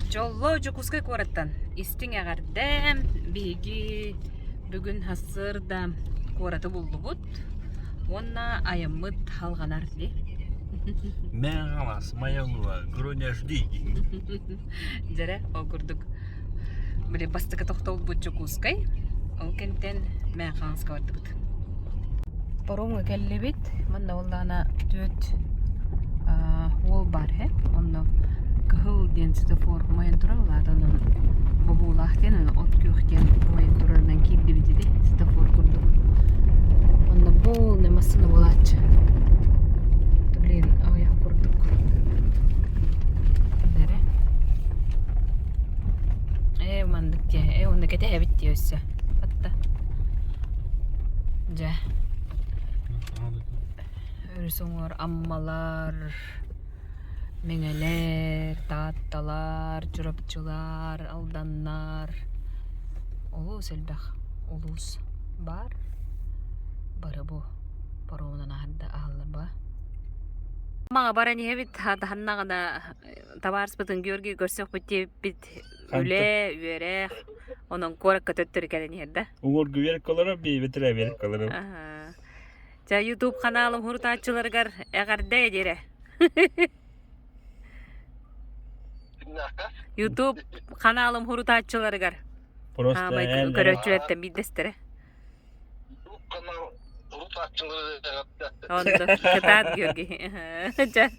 Жолло жукускай куараттан. Истиң ағардам, биги бүгін хасырда куараты булдубут. Онна айыммыт халганар ди. Мен қалас, маялуа, гроняжди. Жаре, окурдук. Біле бастыка тоқтол бұт жукускай. Ол кенттен мен қаланска барды бұт. Паромға кәлі бет, манна олдағына төт ол бар, онна кахыл ден светофор майын тұра олады, оның бабулақтен, от көқтен майын тұрарынан кейбді бетеді, светофор күрді. Онна бол немасыны болатшы. Блин, аяқ күрдік. Дәрі. Мандық де, онда кәте әбіт де өсі. Атта. Жа. Өрісіңір аммалар, меңелер, таатталар, жүрапчылар, алданнар. Олу сәлбәқ, олуыз бар. Бары бұ, паруынан ағылыр ба. Маға бара не бит, ханнағына табарыс бұтын көргі көрсек бұтте бит үле, үйерек, оның көрікке төттірі кәден ерді. Оңыр күверік қаларым, бейтірі берік қаларым. Жа YouTube каналым хуртаатчыларгар эгерде дере. YouTube каналым хуртаатчыларгар. Просто көрөчүлөрдөн бидестере. Канал хуртаатчылар. Ондо кытаат көрги. Жа.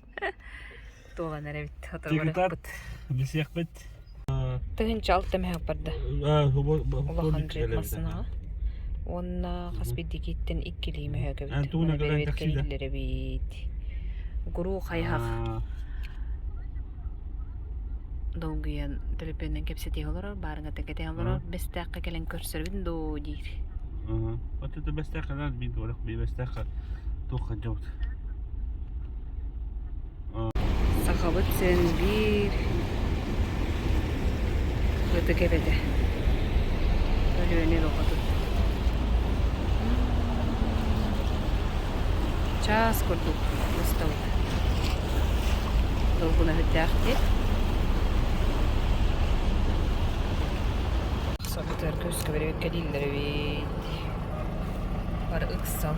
Туган эребит Тигитат, бисек бит. Тыгынча алты мега барды. Улахан репасына. Онна хаспиддикиттен иккилиме högöbüt. Tuuna kadar taksida. Bit. Guru kayhaq. Долгуян телепенен кепсети олар, барыңа текете олар, бестаққа келен көрсөрбүн до дейр. Вот это бестаққа да бит олар, бестаққа тоққа жаут. Сахабыт сен бир. Өтө кебеде. Өлөне лоқатып. Час көрдік ұстауды. Долгуна хөттәқті. Сабытар көзгі бір өтке дейілдері бейді. Бар ұқсал.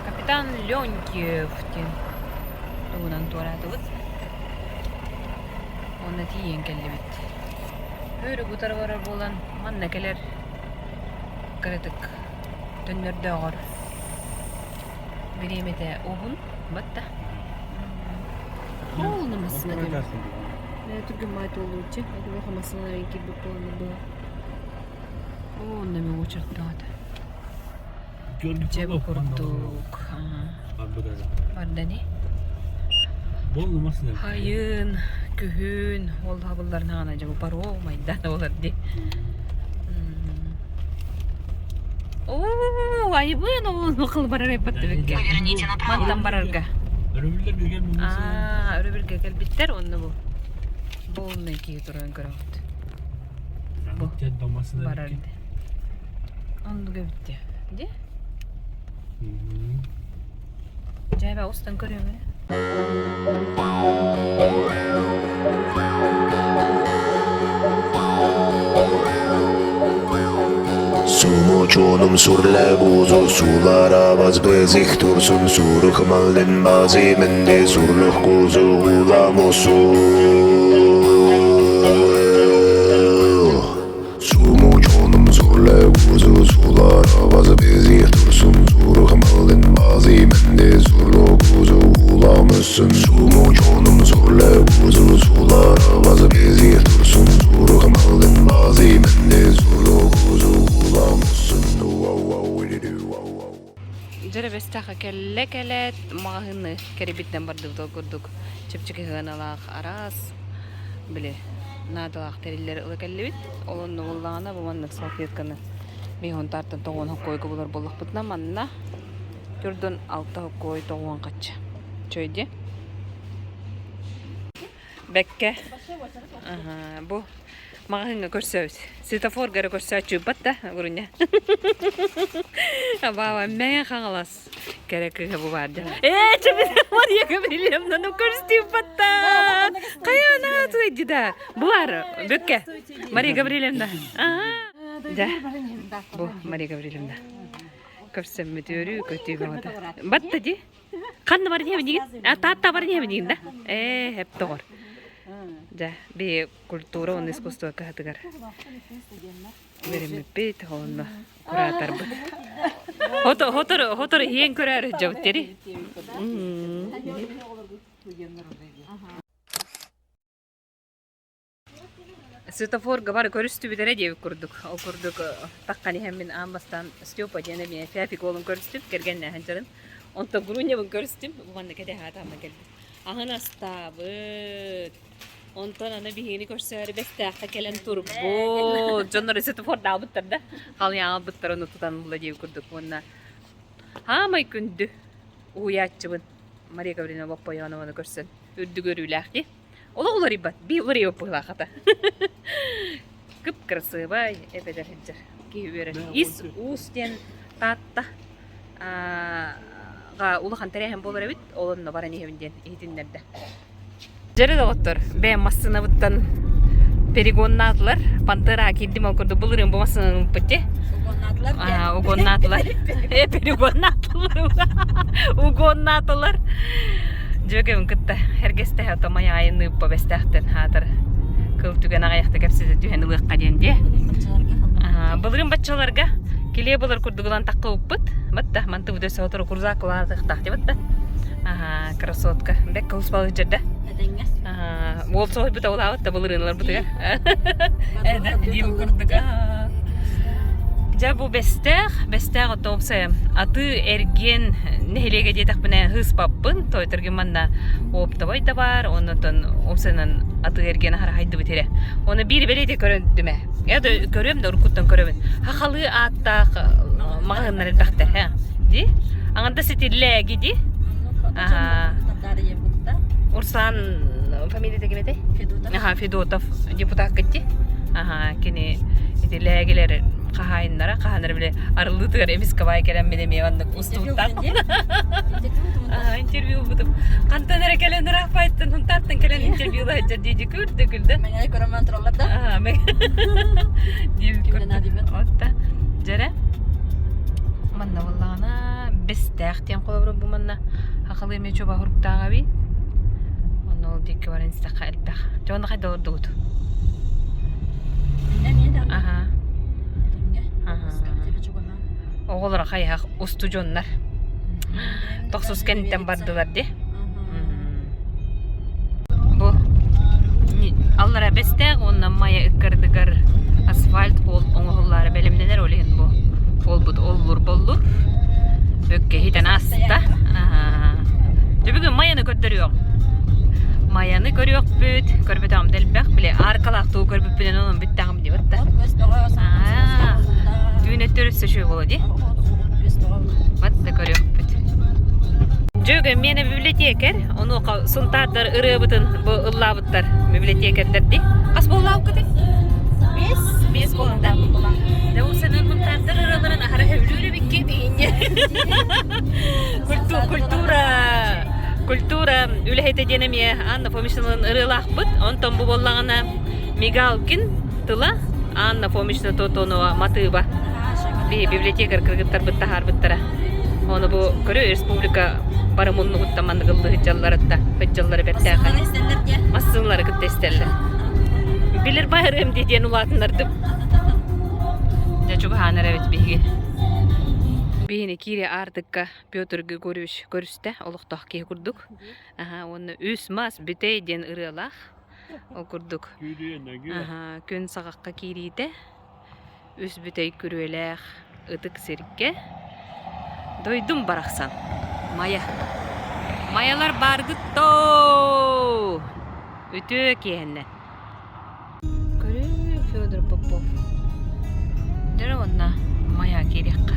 Капитан Леонтьевтен. Туғынан туарады бұд. Оны тиен кәлі бет. Өрі бұтар барар болан манна келер кірдік төннерді ағар біреметі оғын батта ол намасына кәлі түрген майты олу үтчі әді бақамасына венкер бүк боланы бұла онда мен очыртты ады жебі көрдік барда не? Хайын, күхін, ол хабылларын ағана жабы бар олмайдан олар де. Ооо, айыбын ол нұқыл барар епатты бекке. Мантан барарға. Өрөбілдер келген мүмесі. Өрөбілге келбеттер, оны бұл. Болны кейі тұрған көріғыд. Бұл барар де. Оны көбітте. Де? Жайба ұстан көрі ме? Sumuçunum surla buzu sulara vaz bezih tursun suruk maldin bazi mende surluh kuzu ulamusu Sumuçunum surla buzu sulara vaz bezih tursun suruk maldin bazi mende surluh kuzu ulamusun Sumuçunum surla buzu sulara vaz bezih tursun suruk maldin bazi mende surluh kuzu Жәрі бәстіға кәлі-кәлет мағыны кәребеттен бардық көрдік. Чөпчікі ғаналақ арас. Біле, надалақ тәрелері ұлы кәлі бет. Олынны олағана бұмандық салфетканы. Мейхон тартын тоғын қойғы болар болық бұтына манна. Түрдің алты қой тоғын қатшы. Чөйде. Бәкке. Бұ Mağınga körsöz. Sitafor gara körsöz batta gurunya. Baba men xalas. Gerek bu vardı. Çabuk Maria Gabriel'imden o körsöz batta. Kayana tuydu. Bu var. Bökke. Maria Gabriel'imden. Aha. Da. Bu Maria Gabriel'imden. Körsöz mü diyor kötü oldu. Batta di. Kan var diye mi? Tahta var diye mi? Hep doğru. Да, би культура, он искусство катыгар. Берем бит, он куратор бит. Хотор хиен көрөр жаптери. Светофорга бар көрүстү битере деп курдук. Ал курдук таккани хемин амбастан Степа жана мен Фяфи колун көрүстүп кергенне ханчарын. Онто груньябын көрүстүм. Буганда кете хатамна келди. Ахана стабыт. Ondan ana bihini koşsayar bestakta gelen turbo. Jonları Svetофор da bıttırdı. Hal ya bıttır onu tutan bula diye kurduk onunla. Hamay gündü. Uyatçıbın. Maria Gabriel'ine bappa yana bana koşsan. Üddü görüylahdi. Ola olar ibat. Bir olar yapıla hata. Kıpkırsı bay. Epeder hıncar. Ki verir. İs usten tatta. Ulahan terehem bolar evit. Olanla baran evinden. Ehitinlerde. Jere doktor, ben masınavıttan perigonnatlar, pantera kildim okurdu bulurum bu masının pıttı. Ugonnatlar. Perigonnatlar. Ugonnatlar. Jogem kıtta, herkes de hatta maya ayını uppa bestahten hatar. Kıl tügen ayakta kapsızı tühen ılık kadyen diye. Bulurum batçalarga, kiliye bulur kurdugulan takka uppıt. Batta, mantı bu döse otur kurzak olardık tahti batta. Krasotка. Бек успал жерде. Ол сой бута улабыт да булырынлар бутуга. Дим курдук. Жабу бестер отопса аты эрген нехелеге жетак менен хыс паппын тойтыргын манна оптабай да бар. Онотон осенен аты эрген хара хайды битере. Оны бир беледе көрөндүмө. Я да көрөм да уркуттан көрөмүн. Хахалы аттак магыннар бактар, ха. Ди? Аңда сетиллеги ди. Урсан фамилия тегемете? Федотов депутат кетти. Кини итилегелер кахайнара, кахандар биле арылытыр эмис кабай келем менен мегандык устуттак. Интервью бутуп. Кантанара келен рахпайттын, унтаттын келен интервьюлар жадиди күлдү. Мен көрөмөн туралар да. Дим күлдү. Отта. Жара. Манна валлана бестехтен колобру бу манна. Хакылы ме чоба хуруктага би. Оно дикке баран стака элбах. Жонда кайда ордугут. Аха. Оголор кайя усту жоннар. Токсус кенттен бардылар ди. Бу аллара бестег онна мая ыккырдыгар асфальт бол оңголлары белемденер олен бу. Болбут оллур боллур. Bökke hiten asta. Бүгүн маяны көрдөрүyor. Маяны көрüyor бүт, көрбөтөм делбек биле аркалактуу көрбүп билен онун бүттагым деп атта. Дүйнөттөрүсө шүй болду. Батта көрüyor бүт. Жөгө мени библиотекер, ону сунтардыр ырыбытын бу ыллабыттар библиотекердерди. Кас боллап кетти? Бес болда. Да усанын мунтардыр ырыларын ахара хөвлүрү бикке дейинде. Культура үлехете денеме Анна Фомичнанын ырылакпыт. Онтон бу боллагана Мигалкин тыла Анна Фомична Тотонова матыба. Библиотекар кыргыттар бытта харбыттара. Onu bu görüyor Respublika barımını kutlamandı kıldı hıccalarında. Hıccaları bettağı. Masınları kıtta isterler. Bilir bayırım diyen ulatınlardı. Ya çok haner evet bilgi. Beni kiri artık Piotr Grigorьевич görüşte oluk tahkiye kurduk. Onu üsmas büteyden ırılaq. O kurduk. Kön sağaqqa kiriyde. Üs bütey kürüleq ıtık sirke. Doydum baraksan. Maya. Mayalar bargıtto. Ütü kiyenne. Görü Fyodor Popov. Dere onna maya kiriyakka.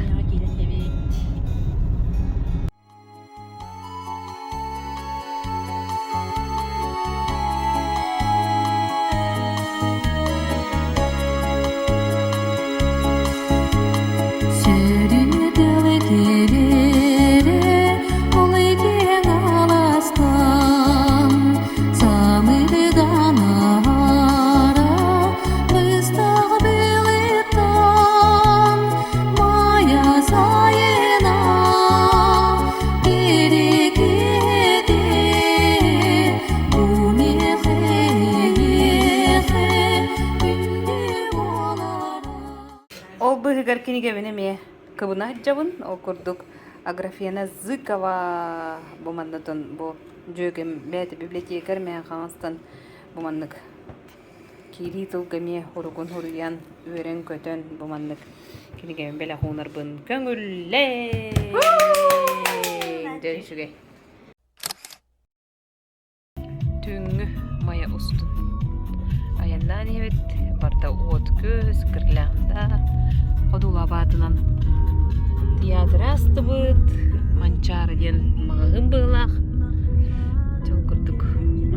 киниге бенеме кыбына жабын окурдук Аграфена Зыкова буманнатын бу жөгем бәте библиотекар мен ханстан буманнык кири тылгаме хуругун хуруян өрен көтөн буманнык киниге беле хунарбын көңүлле дөшүгө түңү мая устун аяндан ебет барда от көз кырлаңда кодула батынан театр астыбыт манчары ден мағын былақ жол курдук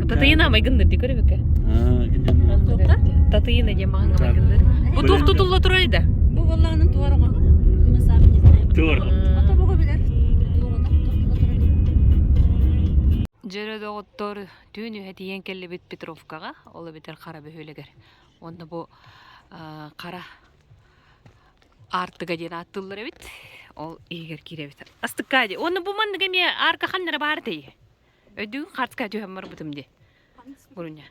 татыйына майгындыр ди көрөбөкө татыйына де мағын майгындыр бу токтотулла турайда Bu vallahi tuvarıma. Mesela не знаю. Тур. Ата бога билер. Жереде оттор түнү хетиен келли бит Петровкага ол битер кара бөһөлөгөр онда бу кара артыга ден аттылар бит ол егер киребит астыкади оны бу мандыга ме арка ханнара бар дей өдү картка төһөм бар бутумди буруня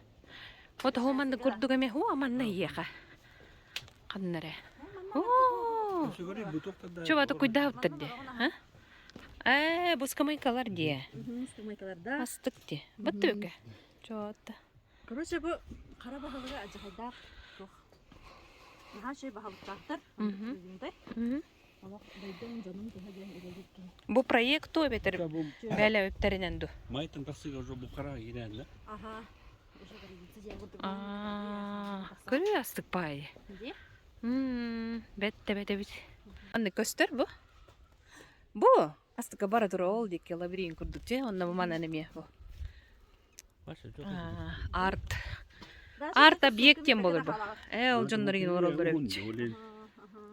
вот хоманды курдуга ме ху аманна ейха ханнара о чоба то куйдауттар де бу скамейкалар де Скамейкаларда. астык де баттыбеке чоотта Короче, bu kara bahalıga acı haydar. Çok. Daha şey bahalıktır. Ama baydan canım daha gelin. бу проект бетер бәле өптеринен ду Майтын тасыга уже бухара генелле. Aha. Уже говорится, я вот көрү астык бай Где? бетте бит аны көстөр бу астыкка бара тура ол дикке лабиринт курдук же онна бу мана неме бу Баша жок. арт объекттен болор бу ол жондор кийин олор көрөбүт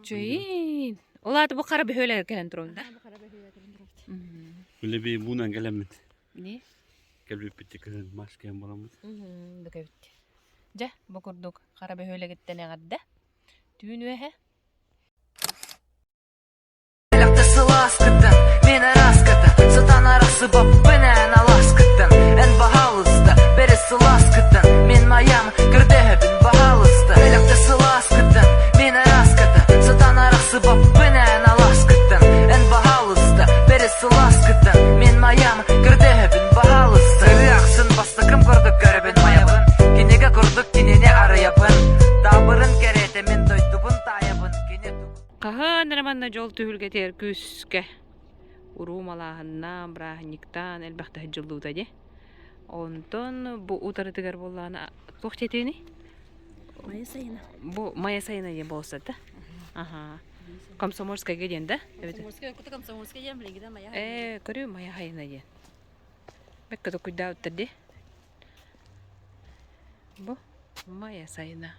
жойин улаты бу кара бөһөлөр келен турум да Bu kara bahalıga gelin. Öyle bir bundan gelemedi. не Gelip bittik masken bulamız. дукебит же бу курдук кара бөһөлөгеттене гадда түүнүэ Лактысы ласкыттын, мені раскыттын Сытан арасы бап бінен аласкыттын Ән бағалысты, бересі ласкыттын Мен маям кірдебін бағалысты Лактысы ласкыттын, мені раскыттын Сытан арасы бап бінен аласкыттын Ән бағалысты, бересі ласкыттын Мен маям кірдебін бағалысты Реаксын басты кім көрдік көрібін маябын Кенеге көрдік кенене арayapын Табырын кереті мен дойдубын тайабын Кене Каханара манна жол түйүлге тер күскө урумалаахыннан брахниктан элбахта жылууда же онтон бу утарытыгар боллаана тохтетини Maya sayına. бу мая сайына же болса да комсомольская gedен да Комсомольская, куда комсомольская ем, блин, где моя? көрүү мая хайына же бекке токуйдаауттар де бу мая сайына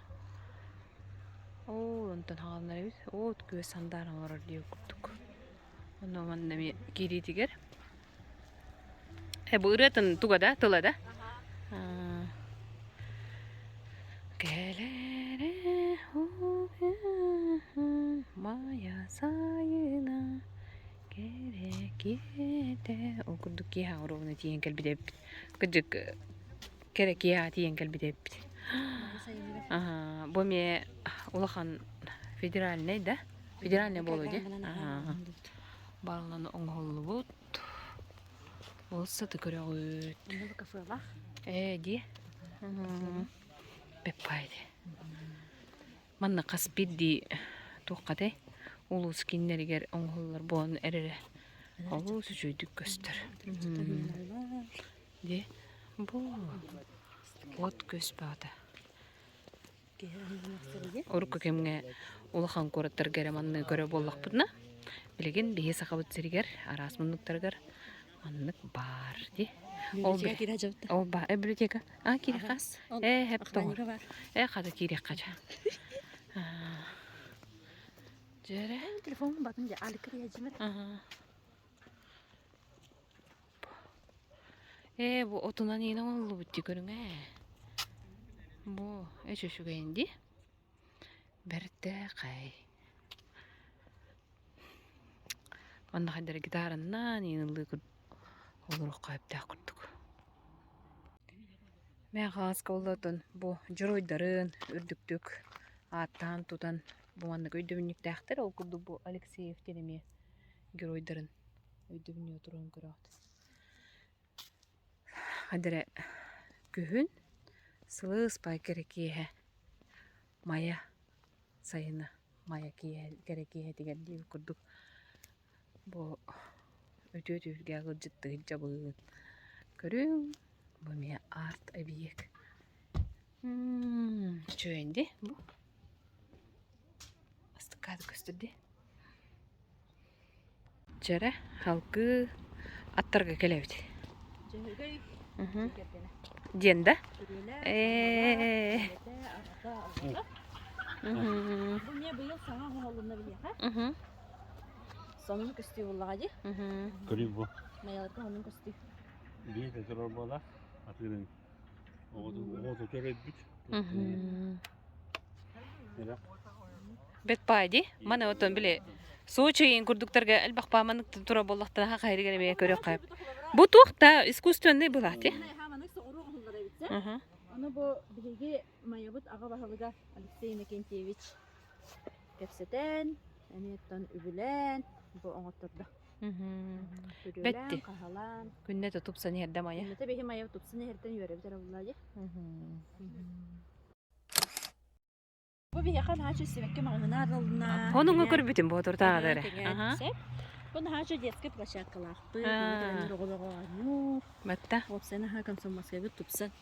онтон хаалнар бит от көз сандарын орор дию курдук оно маннами киритигер бу ыратын туга да тыла да келере мая сайына керекете окурдук киха оровуна тиен келбидеп кыжык керек киха тиен келбидеп бу ме улахан федеральный да федеральный болуу де барланы оңголубут болса да көрөгөт Bu kafe var. ди беппайды манна каспидди туккате улус киннеригер оңголлор боон эрере олус жүйдүк көстөр де бу от көз баада Урукка кемге улахан кораттар манны көрө боллакпытна. Билеген бие сакабыт сиригер, арас мундуктаргар маннык бар ди. Ол бе kira jauh. Ол ба библиотека. Кире кас. Хеп тоо. Када кире кача. Жере. Telefon batınca alıkır ya cimet. Бу отунан ene олу бутти көрүңө. Бу эчөшүгө энди. Берде кай. Манда хадер гитараннан инылы олурук кайып да курдук. Мен хаска болотун бу жоройдарын үрдүктүк аттан тутан Бу маннык өйдөбүннүктээхтер ол курдук бу Алексеев денеме геройдарын өйдөбүнү турган көрөт. Адыра күһүн сылыс пай керекие мая сайына мая керекие деген дии курдук. Бу өтө-өтүргө агылжытты жабыын көрүң. Бу ме арт объект. Чөйенди бу. Астыкады көстүрдү. Жара халкы аттарга келебит. Жөһөгөй кепене. Денда. Бу не быйыл саңа хоолунна билеха. Сонун көстү буллага ди. Көрүп бу. Маяларга онун көстү. Бийде турар бала. Атырын. Оғоты төрет бүт. Бет пайди. Мана отон биле соочейин курдуктарга албакпа манык тура боллактан ха кайрыгы эме көрөк кайып. Бу тухта искусственный булат, э? Аны бу биги маябыт ага бахалыга Алексей Иннокентьевич кепсетен, энеттен үбүлен, бу оңоттурда. Бетти. Кахалан. Күнне тутупсан ерде мая. Энете бехи мая тупсыны хертен йөрөп жара буллажы. Бу бихи хан хачы себекке магына аралына. Онуңа көрбүтүм бу туртагадары. Бу хачы детский площадкалар. Бу А. рогологоо. Батта. Опсена ха комсомольская бит тупсан.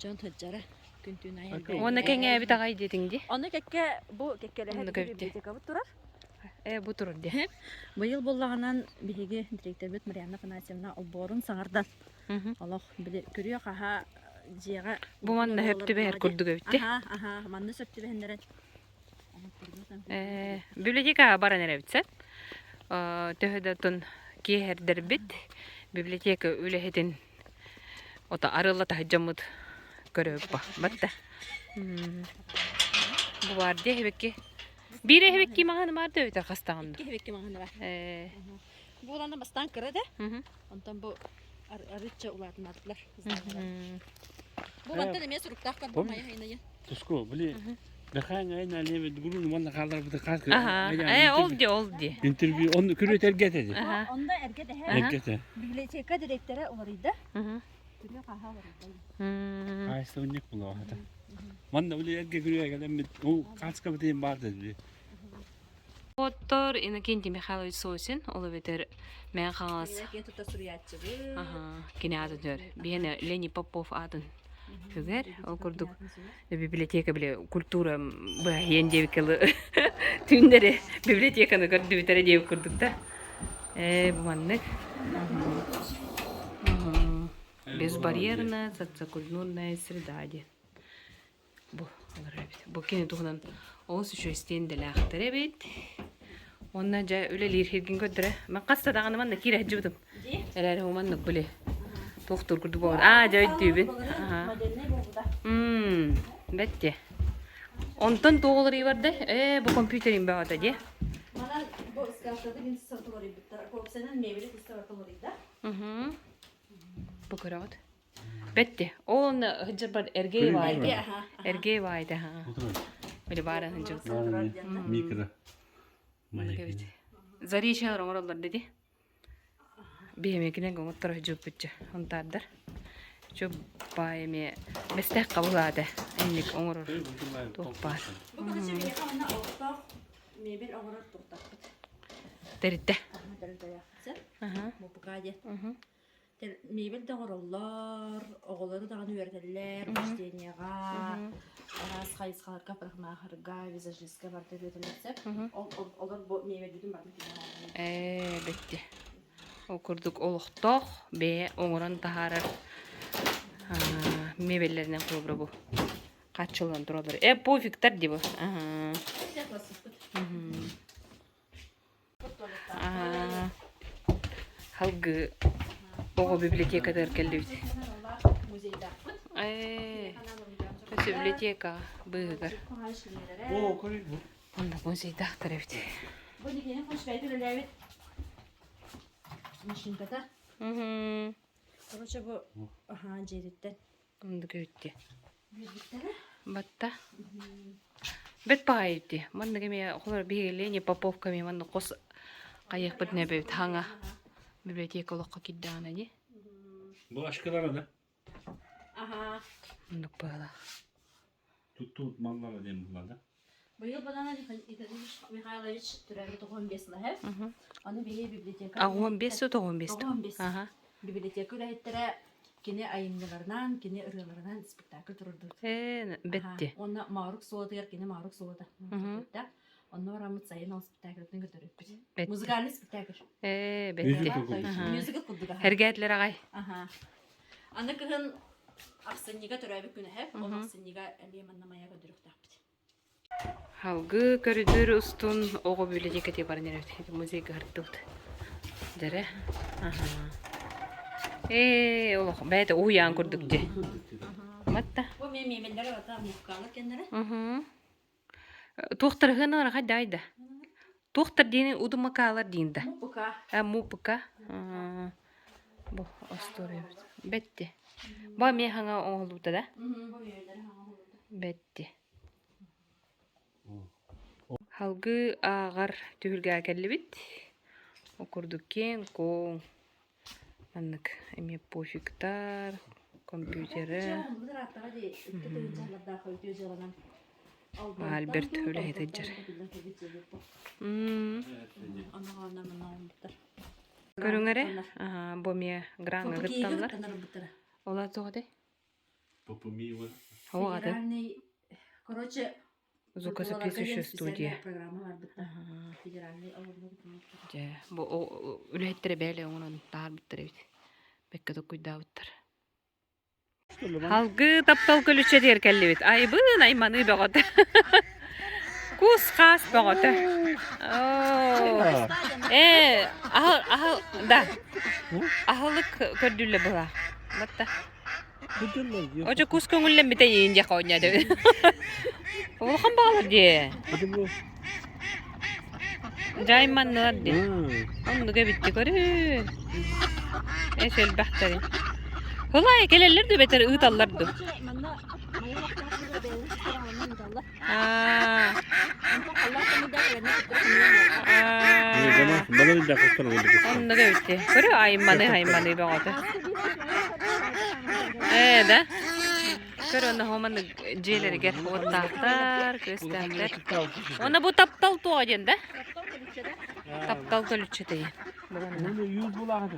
Жон таджара күнтүн аял. Оны кеңе бит агай дедиңди. Аны кекке бу кеккеле Оны хәдди көпте. библиотека бу турар. Бу турди. Быйыл боллаганан биһиги директор бит Марьяна Афанасьевна оборун саңардан. Аллах биле көрүө каха жига. Бу манна хөптү бер курдук өттү. Аха, манны сөптү бендерен. Библиотека баран эребитсе. Төһөдө киһердер бит. Библиотека үлехетин ота арыла тахжамыт көрөп ба. Батта. Бу бар дехбекки. Бире хебекки маганы барды өтөр кастагында. Кебекке маганы бар. Бу уланы бастан кирде. Онтон бу арыча улатын атлар. Бу бантан эмес уруктакка бу мая хайнайы. Туску, били. Бехаң айна лебе дугурун манна калдар бит кас. Олди. Интервью он көрөт эргетеди. Онда эргете Эргете. библиотека директору оларыйда. Күнө каха бар. Айста унник була хата. Манна били эрге көрөй келем у каска битен бар деди. Оттор Иннокентий Михайлович Сосин, ол ветер мен хаңас. Кен тута суриятчы. Кине адын Бене Лени Попов адын. Күгер, ол курдук. Библиотека биле культура ба ендевикелы түндері библиотеканы көрдү битере деп курдук да. Бу маннык. Безбарьерная социокультурная среда. Бу кене тугунан ол существенделяхтер бит. Онна жа өлелер хирген көддөрө. Мен каста даганы манна кире жыбдым. Элер маннык биле. Тоқтур күрді болады. Жайдүйбін. Бәтте. Онтан тоғылыр барды. Бұл компьютерин бағады де. Мана бұл скафтады мен сатылары біттір. Көпсенен мебелі күстіратылары да. Бұл көрі ғад. Бәтте. Ол ғыджыр бар әргей байды. Әргей байды. Білі бары ғыджыр. Микро. Зари шағыр оңыралар деді. Беймекінен ғоңыттар жүп бүтчі. Онтардар. Жүп байме местек қабылады. Әйнік оңырыр. Тоқпар. Бұл көтөчі бейе қамына оқтақ мебел оңырыр тоқтақ бұд. Дәрітті. Дәрілді яқсы. Бұл бұқаде. Мебел дағырылар, оғылары дағаны өртелер, үштенеға, қайысқаларға, парақмағырға, визажистке барды өтелерсеп. Олар бұл мебел бүтін барды. Бетті. Okurduk oluqtoq, be oңыран taharar mebellerden kubra bu. Kaç yıldan duralar. Pofiktar di bu. Halgı oğu biblioteka geldi. Biblioteka bığır. O, koyun bu. Onda muzeyda tarafı. Bu dikene hoş verdi Машинкада. Короче, bu aha ceritten. Onu da gördü. Büyüklükleri. Batta. Бет паайти. Манны кеме холор бигелени поповками манны кос кайык битне бет ханга библиотека олокка киддаана ди. Bu aşkılara da. Ага. Мындык бала. Tuttu mallara diyeyim bunlar da. Быйыл бадана Ильич Михайлович түрәге 95 ләһә. Мгм. Аны бие библиотека. А 15 то 15. 15. Ага. Библиотека үләһеттерә кине айымнылардан, кине ырылардан спектакль турды. Бетти. Онна Марук Солодыр, кине Марук Солода. Онна барамыт сайын ол спектакльден көтөрүп бит. Бетти. Музыкальный спектакль. Бетти. Мюзикл курдук. Ага. Мюзикл курдук. Хергәтләр агай. Ага. Аны кыһын Аксыннига төрәбе күнә һәп, ол Аксыннига әлемәннә маяга дөрүктә бит. Халгы көрүдөр устун ого библиотека те бар нерет. Музейга хартут. Дере. Ага. Олох бәйте уян күрдүк де. Матта. Бу мемелләре ата муккалы кеннәре. Мгм. Тухтар гына хадайда. Тухтар дини удумакалар динда. Мукка. Мупка. Бу астория. Бетти. Ба ме ханга оңлута да. Бу мемелләре һәм булды. Бетти. Халгы агар түгүлгә келбит. Окурдук кен ко аннык эме пофиктар, компьютеры. Альберт öyle hedecek. Көрүңөрө? Бу ме гранга гытталар. Ола зоде. Попумива. Оады. Короче, Звукозаписывающая студия. Программа бар бит. Федеральный алымдык. Бу үлеттер бәле онун таар биттер бит. Бекке токуйдабыттар. Халгы таптал көлүчө дер келлебит. Айбын айманы бөгөт. Кус хас бөгөт. Да. Ахылык көрдүлө була. Батта. Ожо кус көңүллен бите ийинже коня деп. Улхан багалар де. Жайманнылар де. Ондуга битти көрү. Эшел бахтары. Hulay gelirler de beter ıtallardı. Onda da bitti. Görüyor aymanı bağladı. Da. Görüyor onda homanı ciğerleri gel otahtar, gösterler. Ona bu taptal tuğacın da. Taptal kölüçe değil. Bunu 100 bulağa da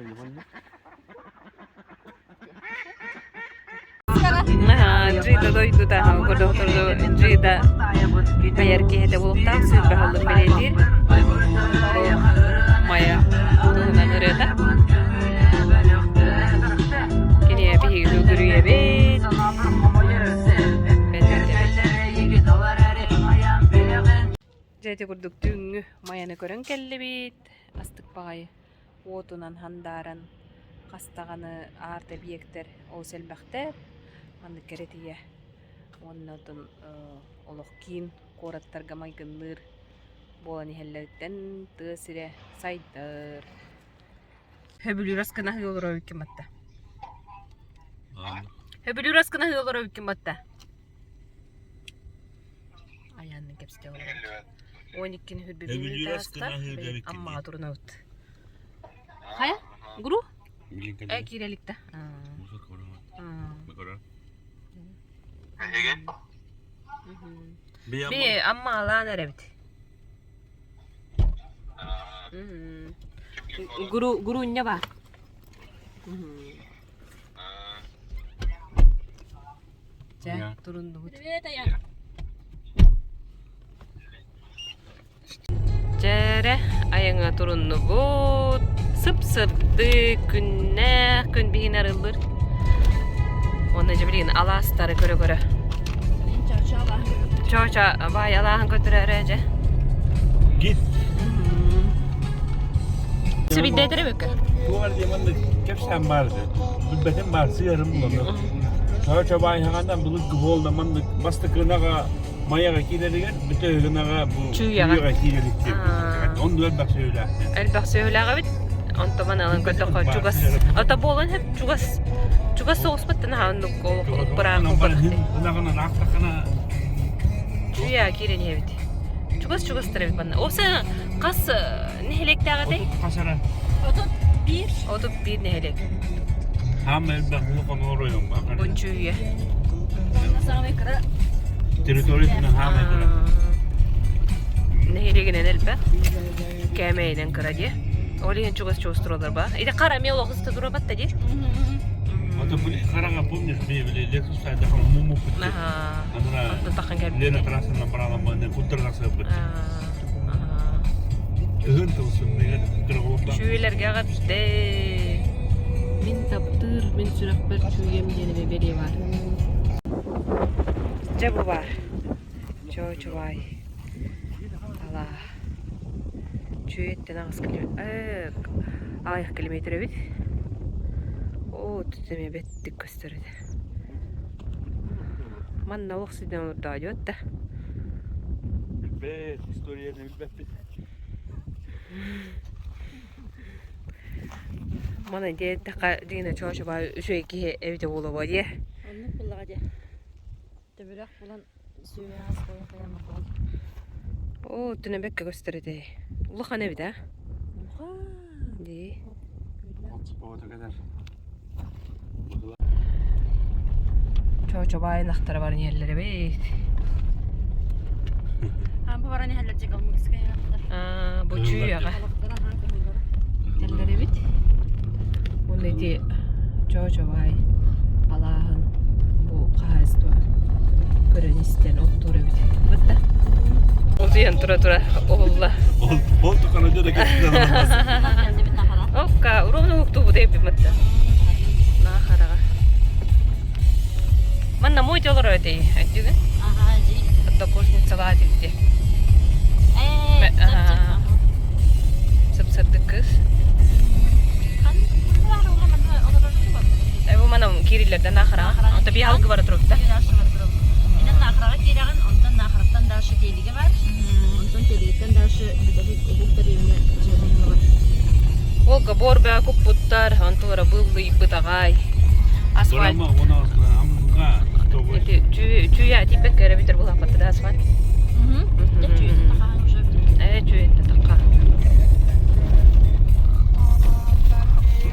Джида дойду да гордо оторду Джида каярки хете булуктан сүз бахалым беледир. Мая туна нырыта. Кини бии дүгүрүе бет. Жете курдук түңү маяны көрөн келли бит. Астык багай отунан хандаран кастаганы арты биектер ол селбактер. Манды керетие оннотун олох кийин кораттарга майгынныр болан ихеллерден тыысыре сайдар. Хөбүлүр аскана хыылыра үккем батта. Хөбүлүр аскана хыылыра үккем батта. Аянны кепсте олора. 12 хөбүлүр астар амма турна ут. Хая? Гуру? Киреликте. Bir amma alan erebit. Guru ne var? Turun dut. Jere ayanga turun dut. Sıp-sıpdı günne gün bihin arılır. Onu cebilin alastarı göre. Çoğuşa bay Allah'ın götürürece. Git. Bir dedire mi? Bu var diye bana kepsen vardı. Bilbetim var, sıyarım bunu. Çoğuşa bay hangandan bunu gıbolda mandık bastıkınağa mayaga kilerler, bütüğünağa bu çuyuğa kilerlikti. Onu da elbak söyle. Elbak söyle abi. Onta bana alın götür çugas. Ata bolan hep çugas. Çugas soğus battın ha onu bırak. Bunların naktakana Çüya kiren evet. Çugas tarafı bana. O sen kas nehelek dağıdı? Otut kasara. Otut bir. O da bir nehelek. Hamel ben bunu konu orayım bak. Bu çüya. Nasıl ve kıra. Teritoriyasını hamel kıra. Nehelegen elbe. Kemeyle kıradı. Oliyen çugas çoğusturulur ba. İde karamel o hızlı durabat da değil. Ata bu karaga pomniş bile Lexus sayda mumu kutu. Aha. Anra Onda takın gelip. Lena trasından paralan bana kuturnak sabır. Tığın tılsın ne kıra oldu. Çüyelerge gatdı. Min taptır, min sürak bir çüyem deneme beri var. Cebu var. Çoğu vay. Allah. Çüyetten ağız kilometre. Ayak kilometre bit. O tutmaya bettik gösterdi. Manna oksiden orada diyor da. Be istoriye ne bilmem. Mana diye taka dine çoğu var. Şu iki evde olur var diye. Onu kulladı. Tebrak bulan suya az koyamak oldu. O tüne bekke gösterdi. Uluğa ne bir de? Di. O da kadar. Çoğu bayınakları var yerlere be. Ha bu var ne halledecek almak isteyen. Bu çüya. Balıklara hangi huyları? Yerlere bit. Bu ne diye? Çoğu bay. Allah'ın bu kahvesi var. Gören isten otur bit. Bitti. Otuyan tura oğulla. Oldu kanaca da geçti. Kendi bir nahara. Okka, urunu uktu bu deyip bitti. Nahara. Manna muy olur ödeyi. Aytıyor. Aha ji. Hatta koşun salat etti. Sıp kız. Kan var oğlum onu var. Bu manam kirillerden nahara. Anta bir halgı var oturupta. İnan nahara kiragan ondan naharattan daha şu teligi var. Ondan teligitten daha şu bir de hukukta benimle cebimde var. Olga borba kuputtar, antora bıllı bıtagay. Asfalt. Ama ona asla amga togo. Çüya tipek kere bitir bu hapatta asfalt. De tüyü takan şöyle. Evet çüya taka.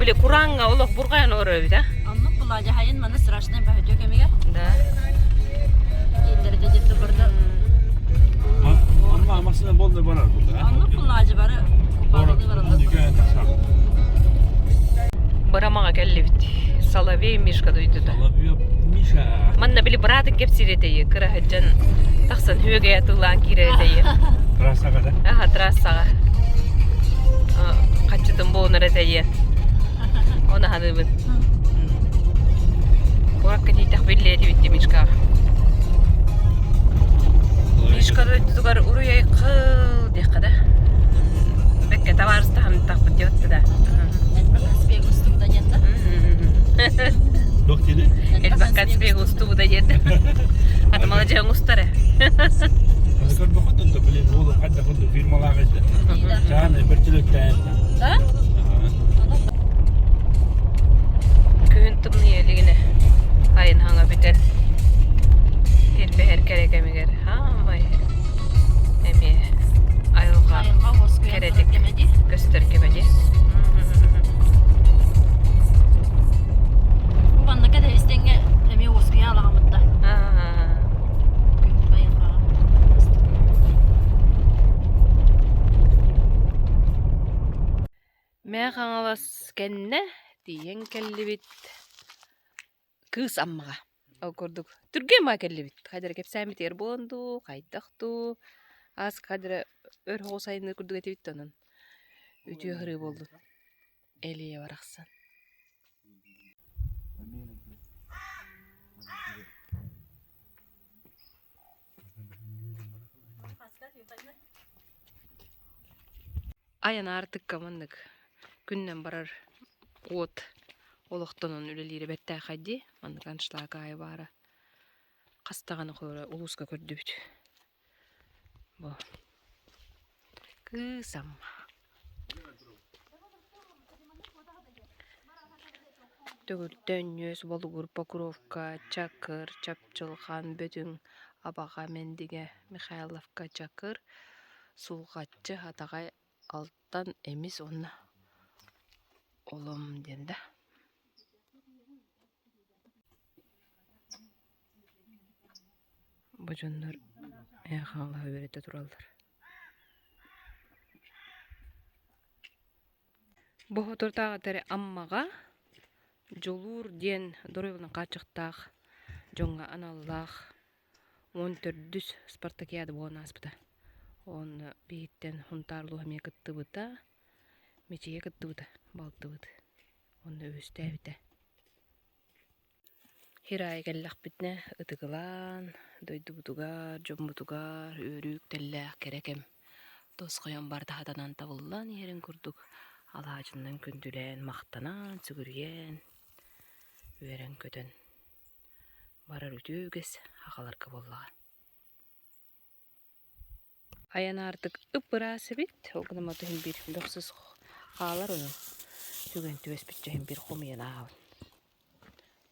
Böyle kuranga olok burgayan oraya bir de. Anlık bulaca hayın bana sıraştan bahediyor kemiğe. Da. İlleri de ciddi burada. Ama amasına bol da bana burada. Anlık bulaca barı. Kupalığı var onda. Baramağa geldi bitti. Salavi mişka duydu da. Salaviyo Misha. Manna bile bıraktık hep sireteyi. Kıra haccan. Taksan hüge yatılan kireteyi. Rasa kadar. Aha trassaga. Kaçıdım bu nereteyi. Ona hanımın. Burak kedi tahbirledi bitti mişka. Mişka duydugar uruya kıl diye kadar. Bekke tavarız da hem tahbir diyordu da. Kasbiye gustu bu da yetti. Yok dedi. Elbak kaçmaya gustu bu da yedi. Hatta malacağın ustara. Kızlar bu kadar da bile oğlum hatta bu firmalar işte. Canı bir çilek tane. Da? Köyün tımniyeliğine. Ayın hanga biten. Her beher kerek emiger. Ha bay. Emi ayılga Ayılga bozkuya keredik. demedi. Gösterkemedi. Bu banda kadar istenge emi bozkuya alahamıtta. Ayılga. Meğan alas kenne diyen kelli bit. Kız ammaga. O kurduk. Türkiye ma kelli bit. Kadar kep samit yer bondu, kaytaktu. Az kadar ör hosayını kurduk eti bit onun. Ütüye hırı boldu. Eliye varaksan. Ayan artık kamandık. Günden barar ot. Oloqtonun üleliği bette kaydı. Mandık anışlığa gayı bara. Kastağını koyra uluska kördü büt. Bu. Kısam. Tөгүртөн, Нөс, Болгур, Покровка, Чакыр, Чапчылхан, Бөтүн, Абаға мендиге Михайловка чакыр сулғатчы атағай алттан эмис онна олым денді. Бөжөндөр аяқаңла өбереті туралдар. Бұғы тағы тәрі аммаға жолур ден дұрығының қачықтақ жоңға аналлақ 14 спартакиады болған аспыда. Он бейттен хунтарлуға ме кітті бұта, мечеге кітті бұта, балты бұта. Оны өсті әбіті. Хирай кәлләқ бітіне ұтығылан, дойды бұтығар, жон бұтығар, өрік тәлләқ керекем. Тос қойан барды хатанан табылдан ерін күрдік. Алажынан күнділен, мақтанан, сүгірген, өрен көтін. Барар өтөгес, ағаларқы боллаған. Аян артық ұппырасы бит, олғыным отығын бір доқсыз қағалар оның. Түген төес бітчайын бір қомиян ағын.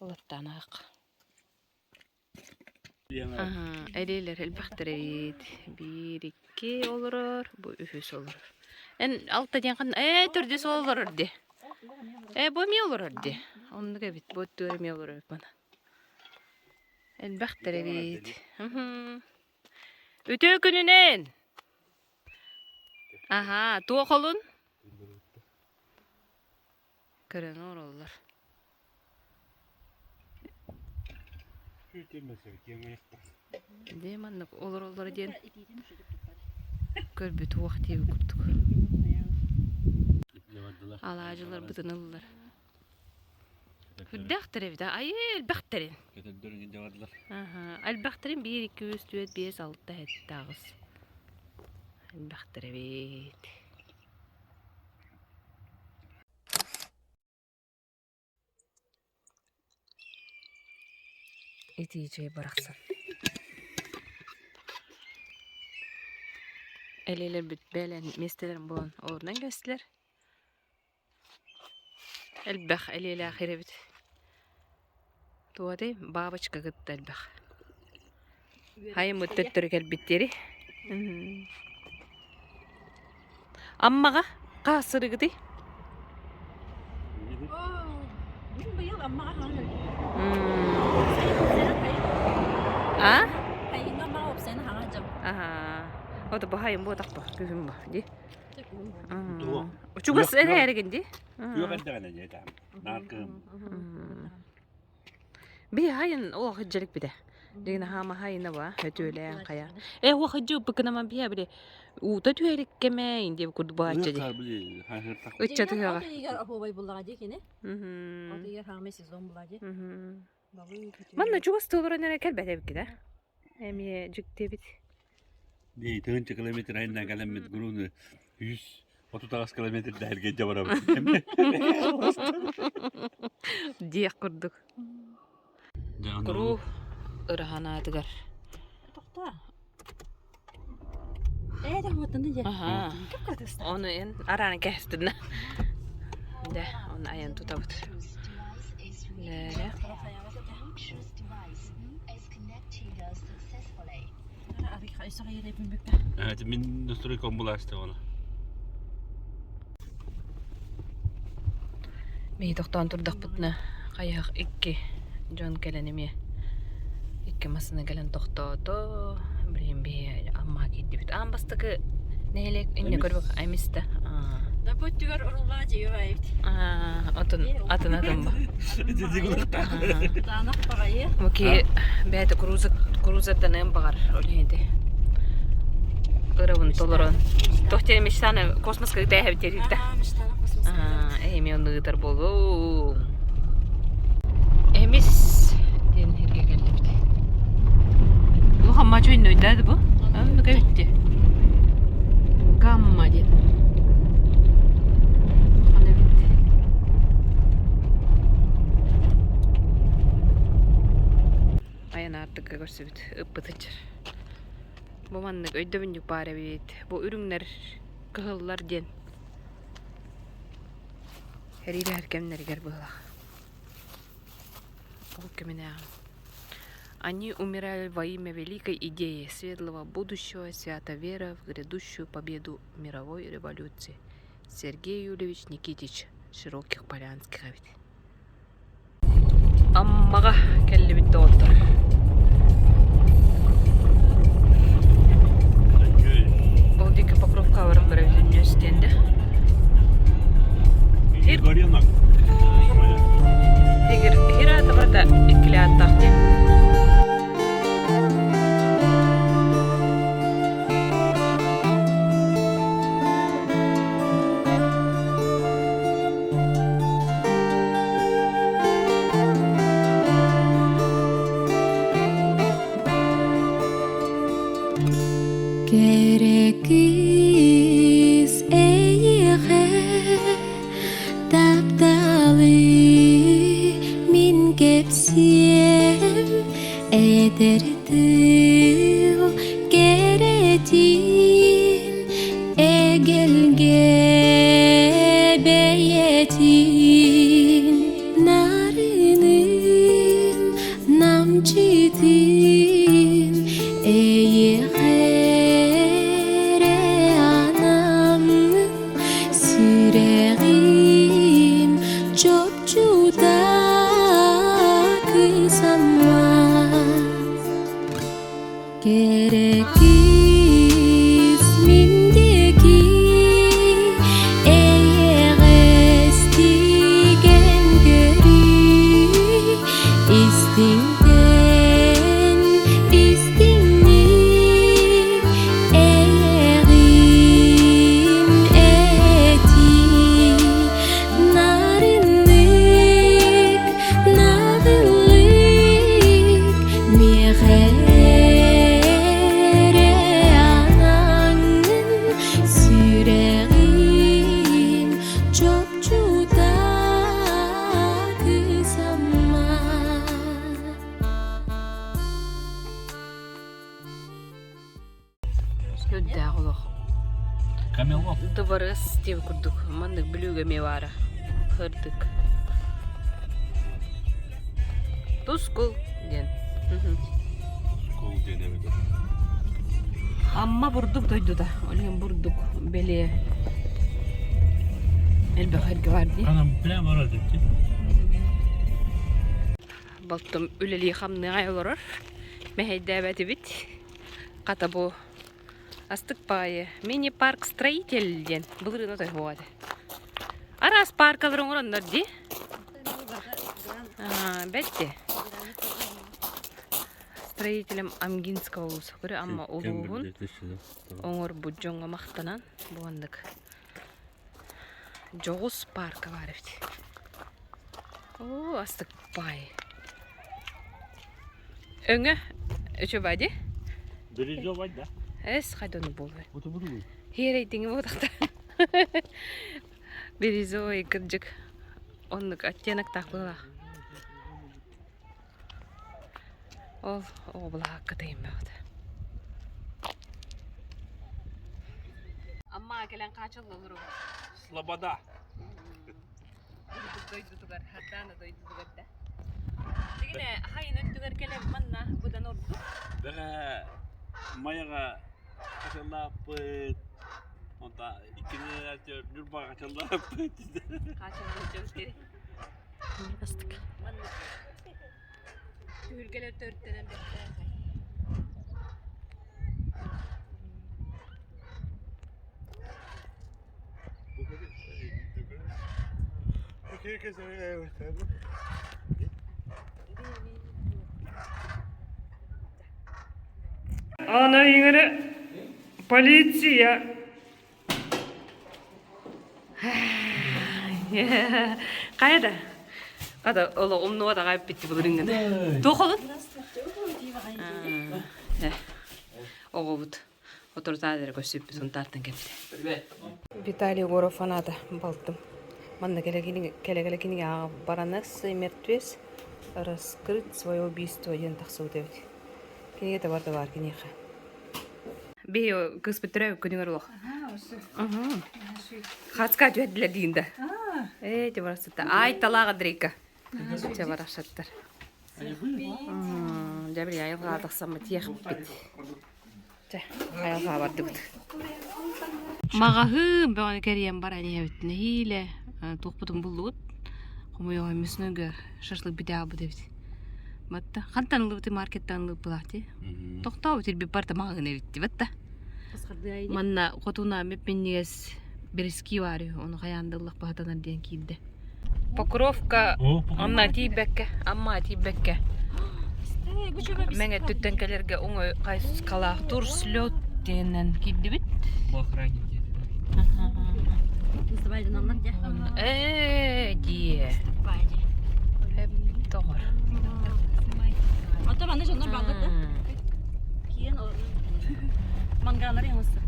Олаттан ақ. Әлейлер әлбәқтір әйт. Bir, iki olurur, bu üfüs olurur. En altta diyen kan, türdüs olurur de. Bu mi olurur de. Onu da bit, bu türü mi olurur bana. Әлбәқтір әйt. Ötü gününen. Aha, tuğa kolun. Kırın orallar. Deyim anlık olur diyen. Gör bütü vakti evi kurduk. Alacılar bıdınırlar. Hüddəxtər evdə. Ay, elbəxtərin. Kötüldürün devadılar. Elbəxtərin 1, 2, 3, 4, 5, 6 həddə ağız. Elbəxtər evet. Eti yiyeceği bıraksın. Eleyler bütbelen mestelerin bulan oradan gösterler. Elbəx eleyler ahire bit. Tuğaday babacıka gıttı elbəx. Hayır müddettir gelbitteri. Ammağa qasırı gıdı. Bu yıl amma hangi? Ha? Hayır, amma o sen hangi? Aha. O da bahayım bu takpa gühüm bah di. Doğru. Uçuğuz Yok, yok. ene ergendi. Yok edene yedim. Narkım. Bir hayın o hıccelik bir de. Dine hama hayına var hötüleyen kaya. O hıccı bıkına ma bir bile. Uta tüyelik keme indi kurdu bahçede. Hırkar bile. Hırkar. Uçça tığa. O da yer apovay bulladı ki ne? Mhm. O da yer hamle sezon bulladı. Mhm. Babayı kötü. Manna çuğuz tolura nere kelbete bir kide. Emiye cıktı bit. Değil, tığınca kilometre ayından gelemet gurunu 130 kilometre der gece var abi. Diye kurduk. Kuru ırhana tıgar. Tokta. De hotanı yer. Aha. Kapkatısın. Onu en aranı kestin. De onu ayın tutabıt. Nere? Arık aysa yere binmek. Evet, min nüstürü kombulaştı ona. Mei tohtaan turdak putna kayak ikke John kelenimi. Ikke masına gelen tohtooto. Bileyim bir amma gitti bit. Ambastıkı neyle inne korbak aymista. Da bu tüger oruladı yuvayt. Atın ba. Danak parayı. Maki beyte kruzattan en bağır oluydu. Iravun toloron. Tohterim iştane kosmoska değer biterikte. Miştana kosmos. Emi onu gıtar bolu. Emis diyen herge geldi bite. Bu hammaç oyunu oynadı bu. Onu gördü. Gamma diyen. Hani bitti. Ayın artık görse bit. Öpütücür. Bu manlık öydü bündük bari bit. Bu ürünler kıhıllar diyen. Heriyle herkemleri gel bağla. O kimine ağam. Они умирали во имя великой идеи светлого будущего, свято вера в грядущую победу мировой революции. Сергей Юльевич Никитич Широких Полянских. Аммага келли битте отыр. Ол дике Покровка барып беребиз университетинде. Горенок. Эгер хирата бата икиле аттакты. Керекиз эйге тапталы мин кепсем эдердил керетин эгелге бейетин нарынын намчитин эйге Süreğim çöpçüda kısamaz Gerekiz mindeki eğestigen göri İstinten istinni eğerin eti Narinlik, nağıllık Miğere ananın Süreğim çöpçüda kısamaz Lödde ağılıq. Камелот. Дыбырыз деп күрдік. Мандық білуге ме бары. Қырдық. Тускул ден. Кол денемеді. Амма бұрдық дойду да. Олген бұрдық беле. Әлбі қайрғы барды. Анам прямо aradı ki. Балтым үлелі қамны ғайлырыр. Мәхейді әбәті бит. Қата бұл астық байы. Мини-парк строительден. Бұлырын отай хуады. Арас паркалырың орандар де? Бәтте. Строителем Амгинского улуса. Көрі амма улуғын. Оңыр бұджонға мақтанан. Бұғандық. Жоғыз парка бар ефті. О, астық байы. Өңі өчі байды? Birinci var da. Әс қайданы болды. O da bunu. Хер айтыңы болдақта. Березой кірджік. Онлық оттенок тақпыла. Ол оғыла қытайым бәуді. Амма әкелен қачылы ұру. Slobada. Дойды тұғар, хаттаны дойды тұғар да. Дегіне хайын өттігер келем манна бұдан орды. Bana mayaga kaçalapıt. Onda ikini atıyor. Nurba kaçalapıt. Қачылы жөстері. Бастық. Манна. Түйілгелер төрттенен бетті. Ana yine полиция. Қайда? Қада ола умнуға да қайып бетті бұлырыңын. Тоқылын? Оғы бұд. Отыртадыр көсіп біз ұнтартын кепті. Виталий Горов анада балтым. Манда келегелегіне аға баранас мертвес раскрыть свое убийство ден тақсы өтебет. Кенеге де барды бар кенеға. Бейо кыз бітірәу көніңір олық. Қатска түйәділер дейінді. Те барасыдды. Ай талаға дрейка. Те барашаттар. Жабри айылға тақсамы тияқ бит. Жа, айылға барды бұд. Мағағы бәғаны кәріен бар әне әбітіне хейлі тоқпытын бұлды бұд. Қомой оғай мүсінөгі шашлық біде абы дебіт. Батта, қанттан ұлы бұты маркеттан ұлы бұлақты. Тоқтау бұтыр біп барда мағығын әбітті, батта. Манна қотуна меппеннегес берески варю, оны қаяндылық бағатанар ден кейді. Покровка амна тибекке, амма тибекке. Менге түттенкелерге оңой қайсыз қалақ тұр слет денен кейді бит. Охранник. Дие. Хеп тоғыр. Ата баны жондар бағыты. Кейін мангалар емесі.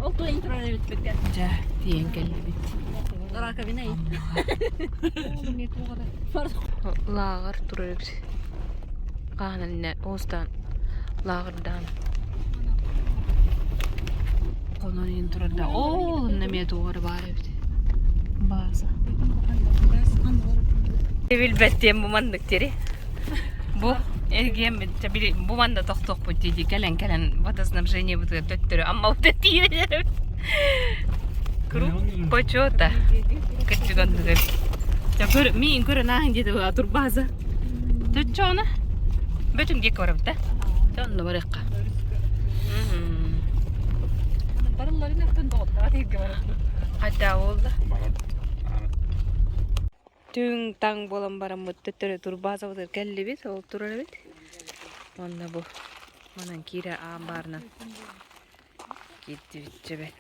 Ол той интрода бітпекте. Жа, тиен келі бит. Дорака біне ей. Лағыр тұрыр бит. Қағынан остан лағырдан. Қонын ең тұрырда. Ол, неме тоғыры бар бит. База. Билбеттен бумандыктери. Бу эргем табили буманда тоқтоқ бу диди келен водоснабжение бу төттөрү амма бу тире. Круг почета. Кычыгандыр. Я көр мен көрө наң деди атур база. Төчөна. Бөтүн ге көрөп да. Жонно баракка. Барыларын ақтан доғытта. Атеге барады. Ада олда. Түң таң болан барам төттөрү тур база бутер келли бит, ол турар бит. Онда бу манан кире амбарынан кетти бит жебет.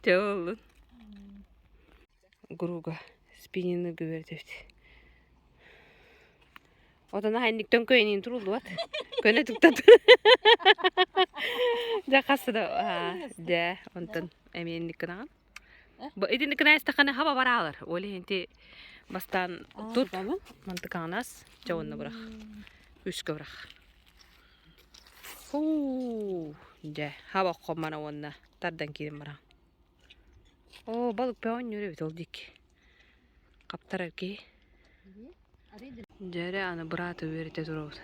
Жолун. Груга спиннинг бердебит. Одан хайник төнкөйнин турулду бат. Көне туктат. Да касыда. Да, онтон эменник кынаган. Бу идин кынайста кана хаба баралар. Оле энти бастан тут мантыканас жауынна бырак. Үскө бырак. Ху, да, хаба комана онна тардан кирим бара. О, балык пеон йөрөбүт ол дик. Каптар эрки. Жары аны быраты берите турабыт.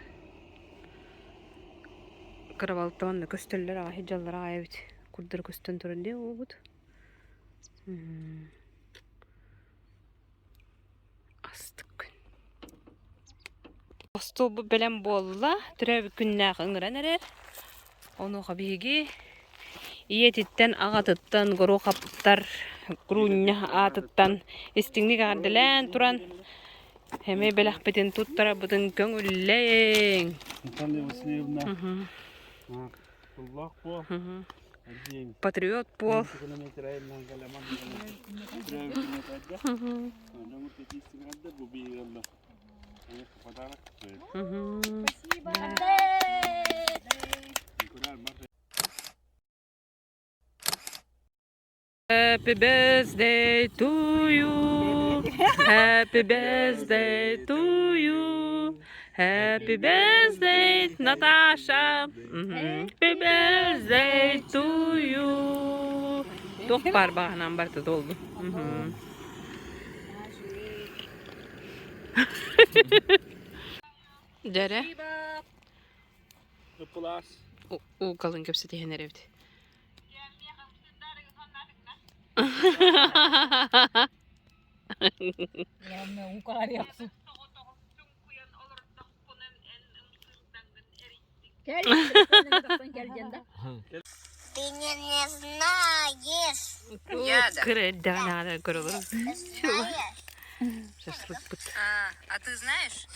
Карабалыктан көстөллөр ага хижаллар ага бит. Курдар көстөн турунде обут. Астык күн. Остолбу белем болла, түрөбү күннак ыңыран эрер. Ону хабиги иетиттен агатыттан гору каптар груння атыттан истиңник ардылан туран эме белахпетин туттара бутын көңүллең. Патриот пол. Happy birthday to you. Happy birthday to you. Happy birthday, Natasha. Happy birthday to you. Tohpar bağınan barda doldu. Jere. O kalın köpse tehenler evde. Ты не знаешь. Кредда надо курулur. Шашлык бут. А ты знаешь?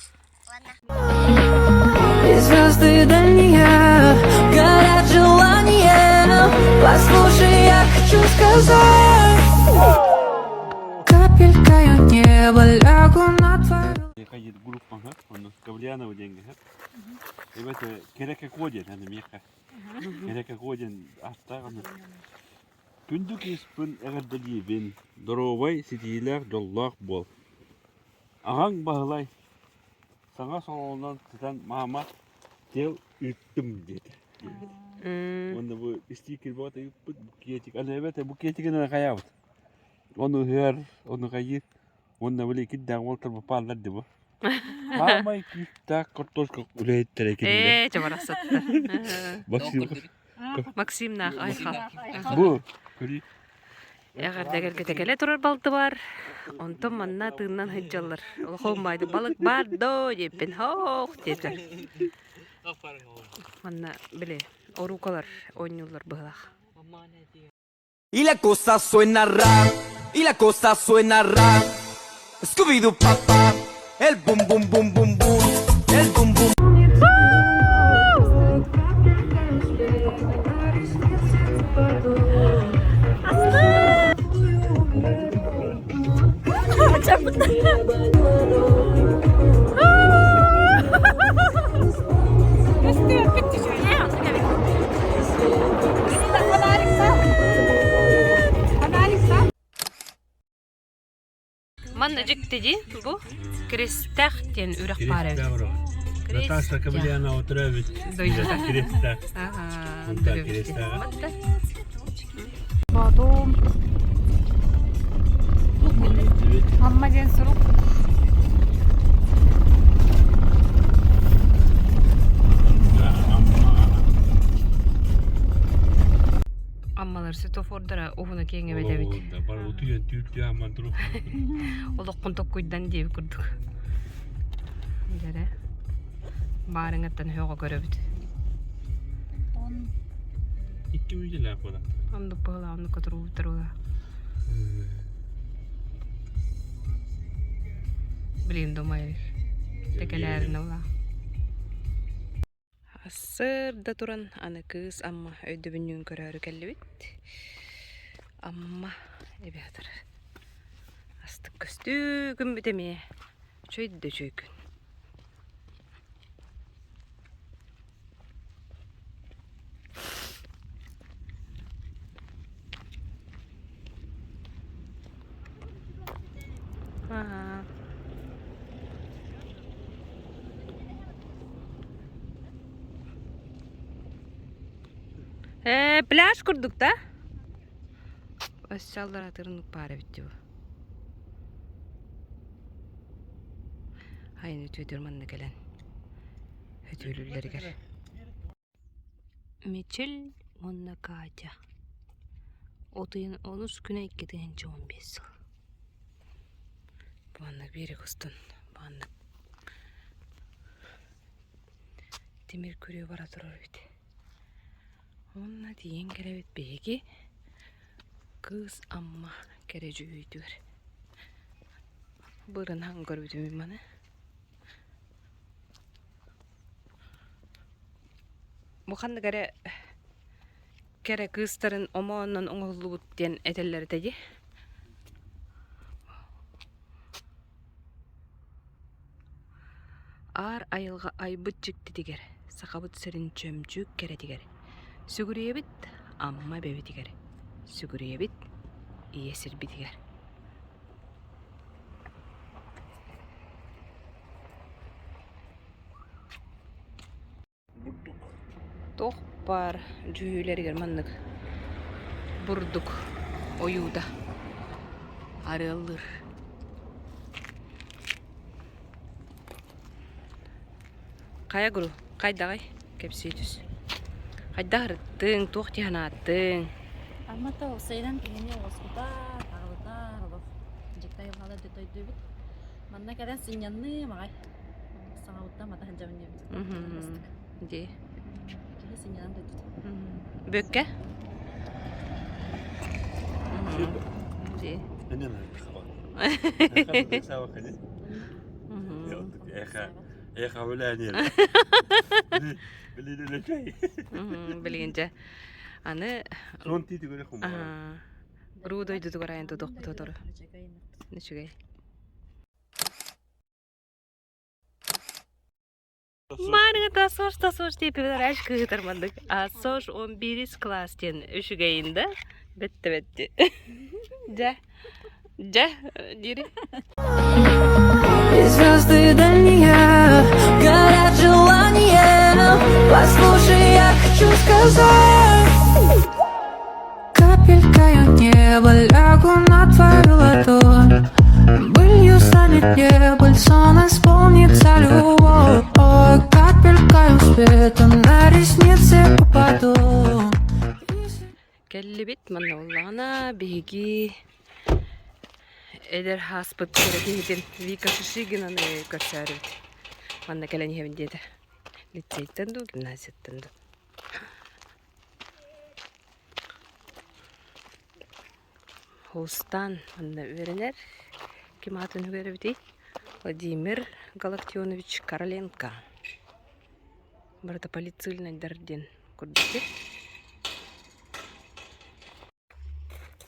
И звезды дальние горят желанием. Послушай, я хочу сказать. Капелькой неба лягу на твою. Кайыт группа хат, он Кавлянова деньги хат. И это кереке ходит, она меха. Кереке ходит, астаганы. Күндүк испин эгердели бен доровай ситилер доллах бол. Ağan bağlay. Sana sonundan tutan mama dev ütüm dedi. Onda bu sticker bu atayıp bu kiyecik. Ana evet bu kiyecik ne kayavut. Onu hör, onu kayır. Onda böyle iki dağ voltar bu parlar diye bu. Mama iki dağ kartoşka üret terekinde. Çabara sattı. Bak şimdi. Maksim nak ayha. Bu. Köri. Eğer de tekele turar baltı var. Ondan manna tığından hıccalar. Olmaydı balık var do yepen hoş dediler. Manna bile orukalar oynuyorlar bıhlak. Y la cosa suena rap, y la cosa suena rap. Scooby-Doo papá, el bum bum bum bum bum, el bum bum. Mannacık dedi bu. Kristak diyen ürek bare. Natasha Kabiliana oturuyor. Duydu da. Kristak. Aha, Bunda duruyor. Kristak. Badum. Amma gen suruk. Ammalar sütofordara ohuna kenge bedevit. Da bara oturuyor tüyüktü aman durup. Olokun tokkuydan diye kurduk. Jere. Barыңаттан högo göröbüt. İki müjdeler falan. Andı pıhla, andı kuturu turuga. Bilin domayır. Tekelerine ola. Asırda turan ana kız amma öydü bünyün körörü kellibit. Amma ebe atar. Astık köstü gün bitemeye. Çöydü de çöykün. Aha. Plaj kurduk da. Aşağılar atırınlık bari bitti bu. Aynı tüydürmanına gelen. Ötülüleri gel. Miçil onna kaca. Otuyun 13 güne 2. 15 yıl. Bu anlık biri kustun. Bu anlık. Demir körüyor bara durur bit. Onna diyen kerevit begi. Kız amma kereci üydüver. Bırın hangar bütümü bana. Bu kandı kere kızların omonun oğullu but diyen etelleri dedi. Ar ayılga aybıt çıktı diger. Sakabıt serin çömçük kere diger. Sügürüye bit amma bebi diger. Sügürüye bit iyesir bitiger. Toh par cüyüleri germanlık. Burduk oyuda. Arılır. Kaya guru, kayda kay, kepsiyetüs. Kayda hırttın, tuğti hanattın. Amma та усайдан кийини оскутар, агылтар олох. Жектай бала дөтөй дөбүт. Манна керен синьянны магай. Саңаутта мата ханжабын дебит. Ди. Кихи синьянан дөтөт. Bökke? Ди. Ne lan? Ne sağ bakın. Eha öyle ne? Bili ne şey? Bilince. Anı Son titi göre kum. grudoydu dugarayan duduk bu totoru. Ne çugay? Manıga da soş diye bir aşk kıtırmandık. Soş 11. klasten üşügeyinde. Bitti. Ja. Ja, diri. звезды дальние горят желанием. Послушай, я хочу сказать. Капелькой неба лягу на твою ладонь. Былью станет небо, сон исполнится любовь. Ой, капелькой света на ресницы попаду. Kelli bit manna ollana bihigi eder haspıt kerekihidin vika şişigin körsörüt. Manna keleni hevin dedi. Litseytten du gimnaziyattan du. Hostan manna öğrenir. Kim adını öğrenir? Владимир Галактионович Короленко. Burada полицейный дарден. Курдуки.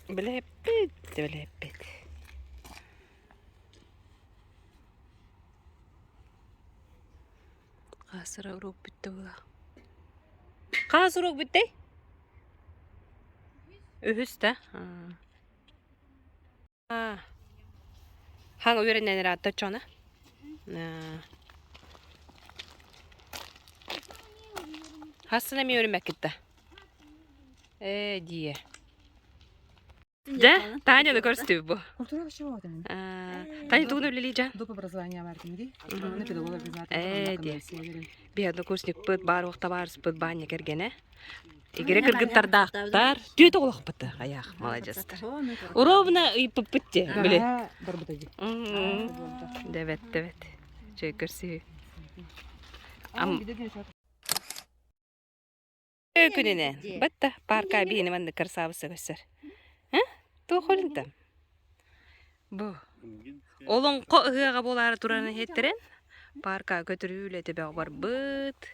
Білеппет. Қасыр урок бітті бұла. Қас урок бітті? Үхісті? Хаң өрінен ратты чоны? Хасына мен өрінмәк кетті? Дие. Да? Таня көрсетіп бұл. Культура вообще вот он. Таня туғын өлі лейджан? Доп образования мәртін де. Оны педагогlar bizden. Де. Bir однокурсник пыт бар уақта барыс пыт баня кергені. Егере кіргіттарда ақтар. Түйеті олақ пыты. Аяқ, молодецтар. Уровна пыт пытте. Біле. Бар бұтаги. Девет. Чөй көрсі. Күніне. Бұтты. Парка бейіні манды кірсабысы көсір. Тоқылынтым. Бұ. Олың қоғыға болары тураны хеттерен. Парка көтірі төбе бар бұт.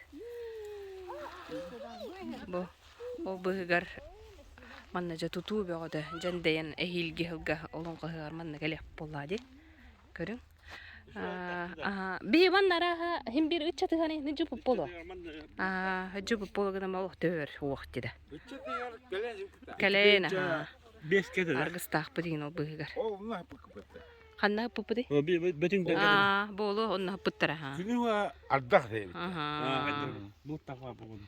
Бұ. Ол бұғығар манна жа тұту бөғады. Жандайын әйілге ғылға олың қоғығар манна кәлек болады. Көрің. Бей маннараға хем бір үтчаты ғаны нүджі бұп болу. Үтчі бұп болу ғына малық төр оқ деді. Кәлейін. Арғыстақ бұдеген ол бұғығар. Қанна бұппыды? Болу онна бұттара. Күні ва ардақ дейін. Бұл тақва бұғын.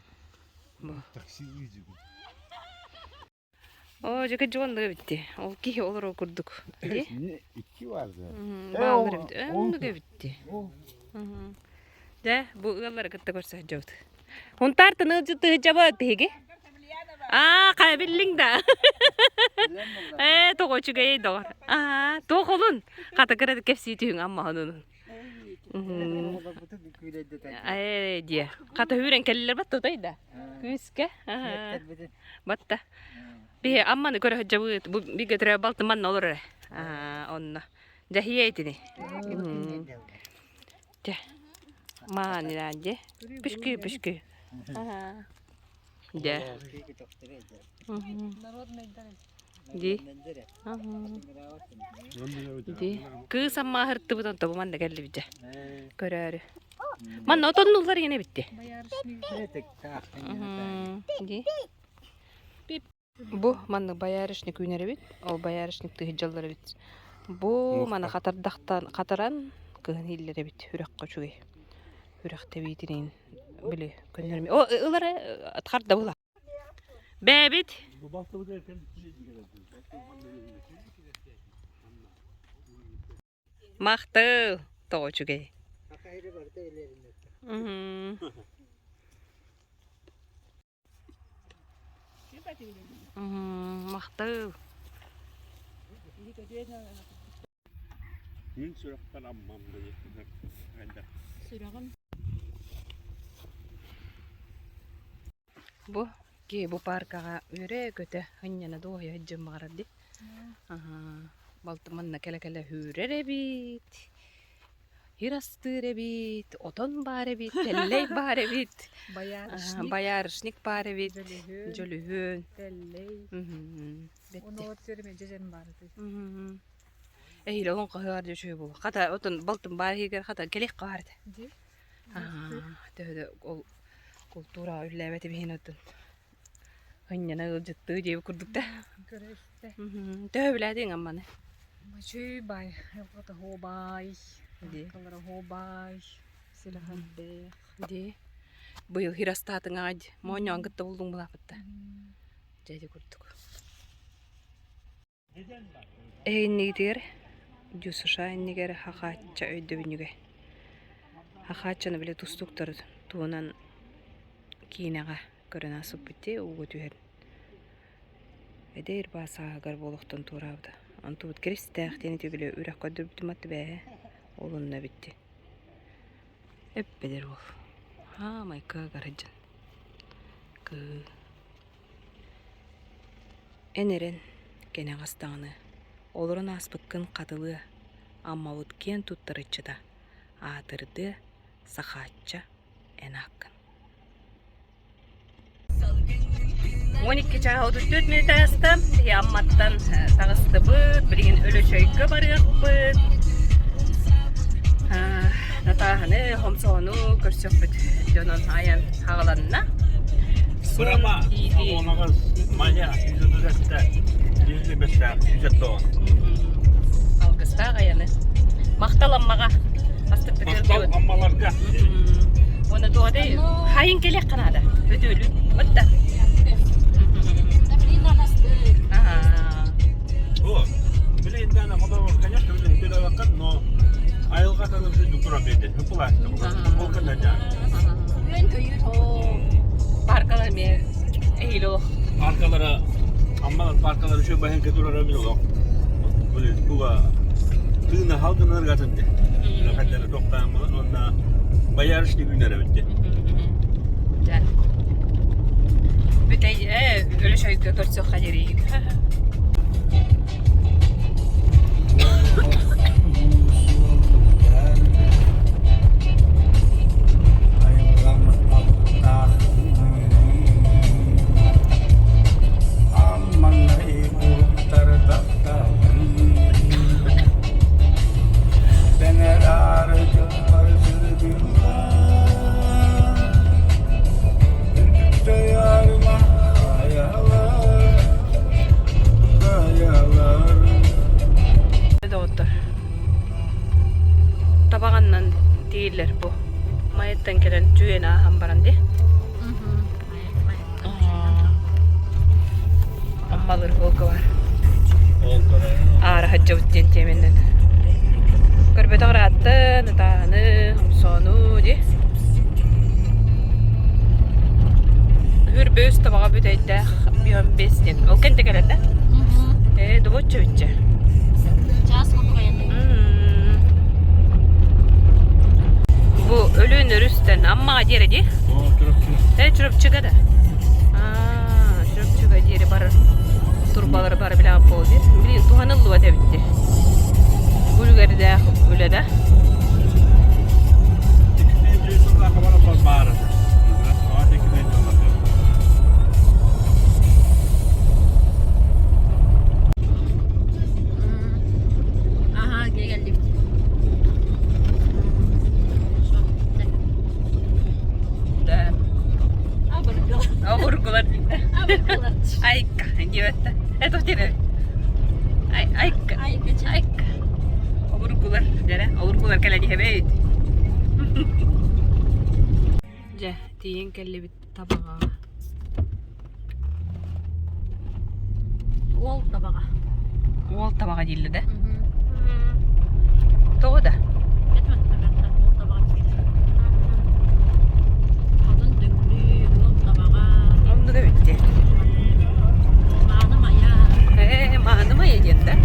О, жеке жоғандығы бітті. Ол кейі олар оқырдық. İki vardı. Bağları бітті. Өңдігі бітті. Жа, бұл ұғалары күтті көрсі жауды. Он тартын ұлжыты жабады беге? Қай білің да. Тоғочуға ей доғыр. Тоғылын. Қата кіреді кепсі түйін амма ғанының. Дия. Қата хүрен кәлілер батты отайды. Күске. Батта. Бе амманы көрі жабыды. Биге түрі балты манна олыр. Онна. Жахия етіні. Жа. Манынан же. Пүшкі. Да. Ди. Ди. Кыз амма хыртты бұдан тобы манда кәлі бітті. Көрәрі. Манна отонын ұлдар ене бітті. Ди. Бұ манны баярышник үйнері біт. Ол баярышникті хиджалары біт. Бұ мана қатаран кығын хиллері біт. Хүрек қочуғай. Хүрек тәбейтінен. Біле көнерме. О, ылары атқарды бұла. Бәбіт. Мақты. Тоғы жүгей. Мақты. Мен сұрақтан аммамды еттім. Сұрағын. Бұ, кей бұ паркаға өре көті ғыннена доғия үджім мағарады. Балты манна кәлі-кәлі хүрер әбит, хирастыр әбит, отон бар әбит, тәллей бар әбит, баярышник бар әбит, жөлігін. Onu ötürüme cecen bardı. Әйілі оң қағығар дөші бұл. Қата отын балтын бар егер қата келек қағарды. Тәуді ол культура үлләбәті бейін отын. Ғыннена ұлжытты дейбі күрдікті. Görüşte. Тәу біләдің амманы. Maçı bay. Yapıda ho bay. Ди. Колора хобай, силаханбек. Ди. Быйыл хирастатыңа adi. Моñoň gıtta buldun bulapıtta. Jadi kurduk. Eğinnigidir. Jusuşa inniger haqatça öydübünüge. Haqatçаны bile tustuktur. Tuğunan kiinaga görün asıp bitti. Uğu tüher. Edir basa agar boluqtun tuğrabdı. Antubut kiristaq teneti bile ürək ködür bitmatı be. Olunna bitti. Eppedir ol. Ha mayka garajın. Kı. Eneren gene gastağını. Olurun asbıkkın katılı. Amma utken tutturıcı da. Atırdı sahatça en hakkın. 12 çağı 34 minut astım. Yammattan tağısты bıt. Bilgin ölü çöykü barık bıt. Natahını, homsonu görsök bit. Jonon ayan hağalanına. Brama. Ona maya yüzüdürette 25 yüzette on. Algısta ayanı. Maktalanmağa. Astık bitir Maktal diyor. ammalarga. Onu doğada hayın kelek kanada. Ödülü. Otta. O. Bile indana kadar var. Конечно, bile bir vakit no. Ayılga tanım şu dukura bedi. Hıpılaştı. Volkan da can. Parkalar mı? Eğil o. Parkalara ammalar parkalara şu bayan keturara bir ol. Böyle tuğa tığına halkın ırgatın de. Rakatları toktan mı? Onunla bayar işte günlere bitti. Can. Bütey öyle şey görsök haceri. Tabağandan değiller bu. Mayetten gelen cüyena hambarandı. Ammalar volka var. Ağrı hacca utten temenden. Körbet ağrıttı, nıtağını, sonu di. Hürböz tabağa büteyde bir 15 den. O kente gelende? Dobotça bütçe. Bu ölüğün örüsten amma acere di. Çürüp çıka da. Çürüp çıka diye barır. Turbaları barı bile apı oldu. Bilin tuhanıllı va bitti. Bulgarı da öyle de. Aha geldim. Vurgular. Aika, evet. Eto tine. Aika. Aika. Vurgular. Jere, vurgular keledi hebeyt. Je, tiyen kelli bit tabağa. Ol tabağa. Ol tabağa dilli de. Toğu da. Etme ol tabağa. Kadın döngülü ol tabağa. Onu da bitti. Manım ya. Manıma yedinde.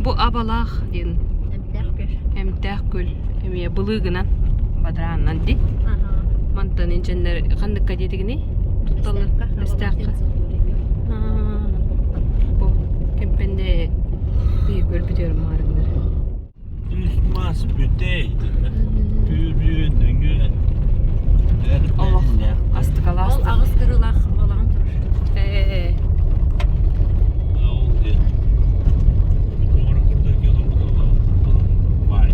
Bu abalaq den. Hem tähkül. Hem ya bılığınan badrağından di. Mantan injenler kandık kadiyedikini tutallarka restaqqa. Bu kempende bir görüp marınlar. Üstmas büteydi. Büyüdüğünü. Allah astık ala Ол astık. ағыз кырылах болған тұрыр. Oldu. Doğru burada yolum da var.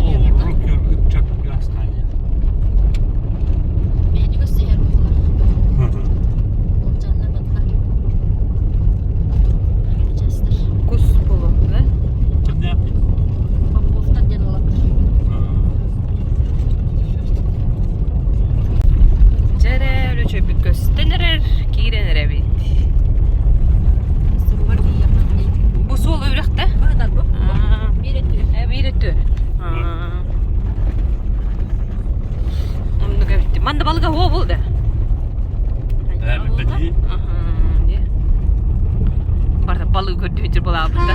Oğlum gördük çakıp hastane. Beni göster bular. Olcanlar batlar. Geçestir. Kus bulu ve Ne yapayım? Papovta den olak. Cere öyle çöpük gösterir, girenir bit. Suruvar diye yapmak. Bu sol öyrekte. Bağda bu. Aa, Bir ettir. bir etü. Onu gördüm. Manda balığa hova buldu. Evet, peki. Barda balığı gördüğüdür balığa burada.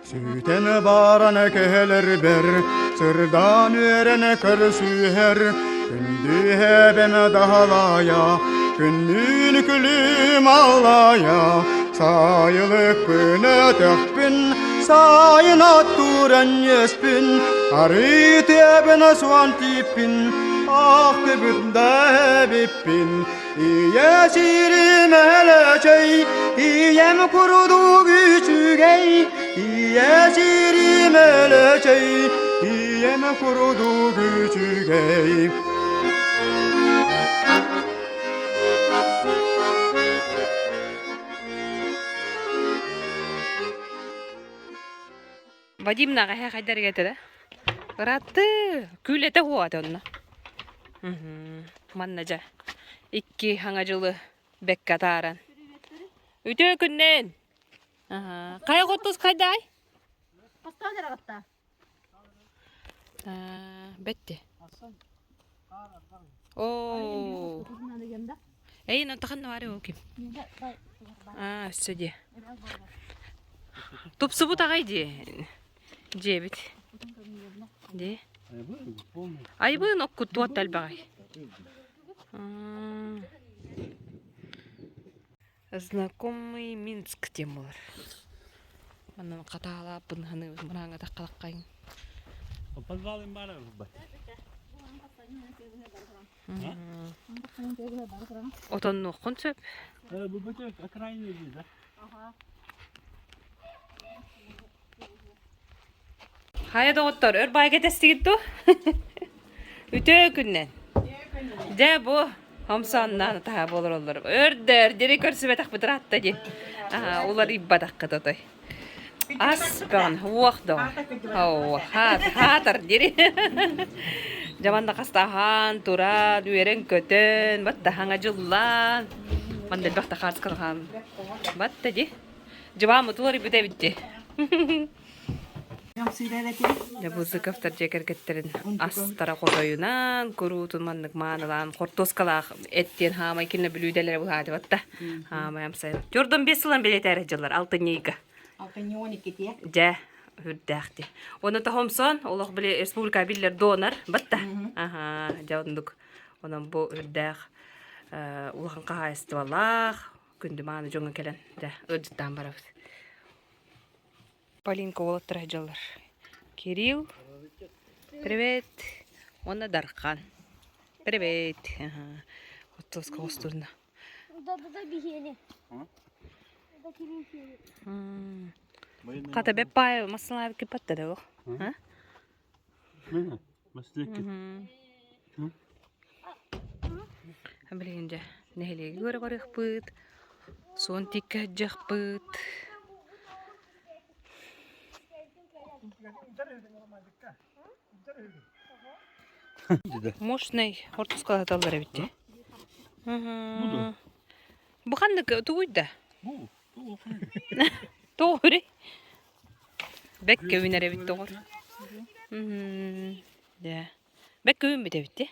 Süüten barana keheler ber, sırdan örene kır süher, kündü hebeme dahalaya, künnün külüm ağlaya, sayılık bine tekbin, sayına turan yespin, arı tebine suan tipin, ah tebinde bippin, İye sirim eleçey, iyem kurudu güçügey, İye sirim eleçey, iyem kurudu güçügey. Vadim naga he haydar getede. Rattı. Külete huat onna. Mannaca. İkki hangacılı bekka taran. Üte künnen. Kaya kotuz kayday? Pasta jaragatta. Betti. Oo. Kızına degende. Ey no takan var o kim? Söyle. Tupsu bu takaydı. Cebit. De. Ay bu nokku tuat talbay. Знакомый Минск темор. Манан катала бынханы мынаңа таккалаккайын. Подвалым бар бу. Отонну оккун сөп. Bu böcek akrayını dedi. Hayda otur, ör bay getestigi tu. Üte künnen. De bu hamsandan ta bolur olur. Örder, deri körsübe tak bitratta di. Aha, ular ibba takka totoy. Aspan, huakdo. Oh, hatar diri. Jamanda kastahan, tura, dueren köten, batta hanga jullan. Mandel bakta kars kalhan. Batta di. Jawamı tuari bide bitti. Ya bu zıkaftar ceker gettirin astara kotoyunan kurutun manlık manalan kortoskalar etten hama ikinle bilüdeler bu hadi batta. Hama yamsayın. Jordan 5 yılın bileter hacılar altın yıka. Altın 12 diye. Ja, hürdähti. Onu da homson, Allah bile respublika biller donor batta. Aha, jawnduk. Onun bu hürdäh ulan kahayıstı vallah. Gündü mana jonga kelen. Ja, ödüttan barabız. Полинка олаттыр хажалар. Кирилл. Привет. Она Дархан. Привет. Ага. Вот то с какой стороны. Да бігені. Да кирилл. Ката бепай масалар кипатта да. Ha? Ne? Mesleki. Bilince nehliye görüp pıt. Son tikkajjak pıt. Мощный хортуска аталар битти. Bu kandık tuğuydu. Doğru. Bekke vinere bitti doğru. Да. Бәккөйін біте бітті.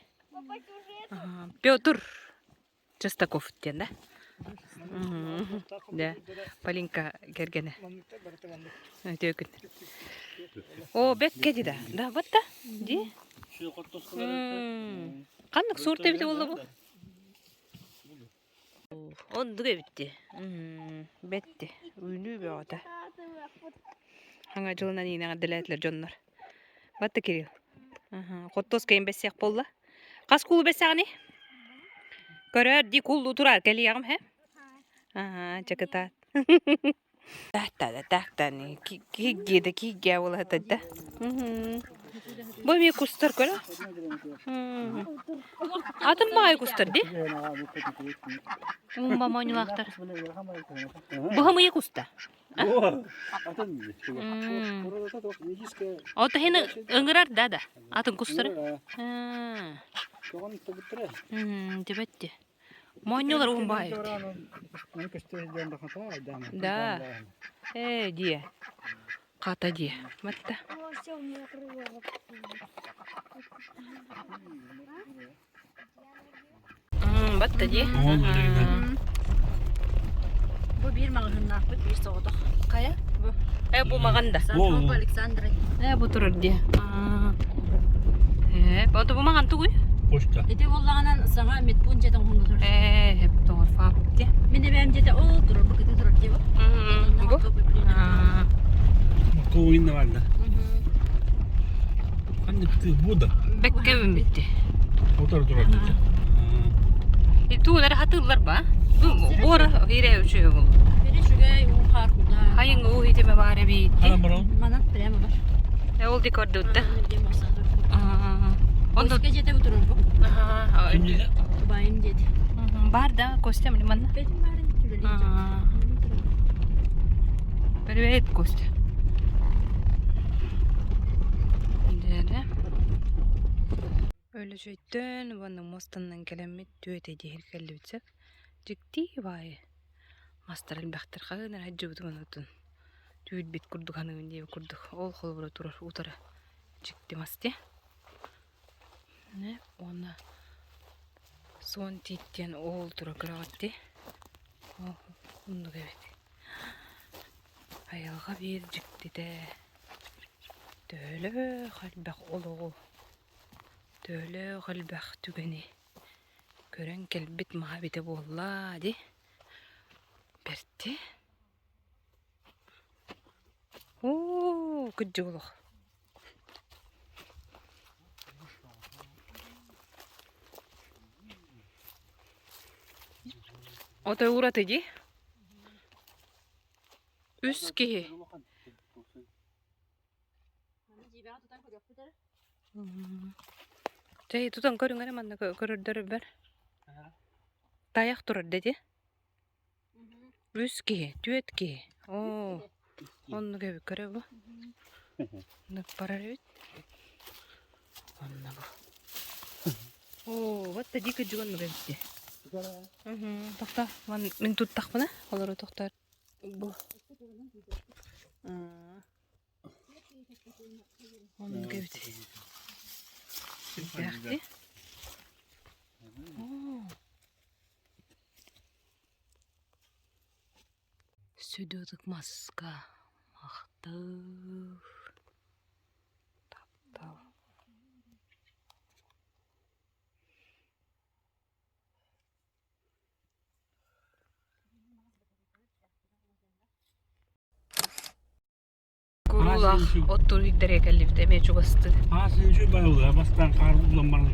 Петр Частаков ден, да? Да. Полинка кергені. Төкін. О, бәкке дейді. Да, батта? Де? Қандық сорты біте болды бұл? Ондығы бітті. Бәтті. Үйні бәғата. Аңа жылынан ең діләтілер жонлар. Батты Кирилл. Қоттос кейін бәсек болла. Қас кулы бәсеғіне? Көрер, ди кулы тұрар кәлі яғым, хә? Чакытат. Тақтаны. Кигге олы хатадда. Бұл ме кустар көрі? Атын бай кустар, де? Умба мойнылақтар. Бұға мұйы куста? Ота хені ыңғырар, да. Атын кустары? Дебетті. Мойнылар умба айыпты. Да. Дие. Қата дие. Матта. Батта дие. Бұл бір мағынна ақпыт, бір соғыдық. Қая? Бұл мағанда. Санкова Александра. Бұл тұрыр дие. Бұл маған тұғый? Почта. Ете болағынан саңа мет бұн жетін құнды тұрыр. Hep doğru fab diye. Мен де бәрім жете ол тұрыр, бұл кеті тұрыр дей бұл. Bu? Kovuyunda var da. Anne bu da. Bekkevim bitti. O tarafta duracak. Tuğları hatırlar ba? Bu ara hire uçuyor bu. Бері жүге оң қарқуда. Hayın o hitime bari bitti. Hala bana. Манат прямо бар. Oldu kordu da. Onda jete отырыр бұл. Kim dedi? Bayım dedi. Бар да, Костя мне манна. Benim бәрін түлелейді. Привет, Костя. Деді. Öyle şeyden bana mostandan kelamet tüyete değil kelli bitsek. Cikti vay. Mastarıl baktır kağınar hacı butuğun otun. Tüyet bit kurduk hanımın diye kurduk. Ol kol bura turur utara. Cikti masti. Ne? Ona son titten ol tura kırağıttı. Oh, kunduk evet. Ayalga bir cikti de. Döle kalbak oluğu. Döle kalbak tügeni. Gören kelbit mahabite bolla di. Berti. Oo, küçücük. O da uğratıcı. Üski. Şey tutan görün hele manna görür ber. Dayak durur dedi. Üski, düetki. Oo. Onu gibi göre bu. Ne para evet. Anna bu. Oo, what the dick jugan gibi bitti. Toxta, men tuttak bana. Olur toxtar. Bu. Onun gibi bitti. Yaxti. Südüdük maska. Maqtıq. Tap. Kurulaq, otur hiddereye kellibit, eme çok astı. Sen şu bayıldı. Bastan karlı bulanmalı.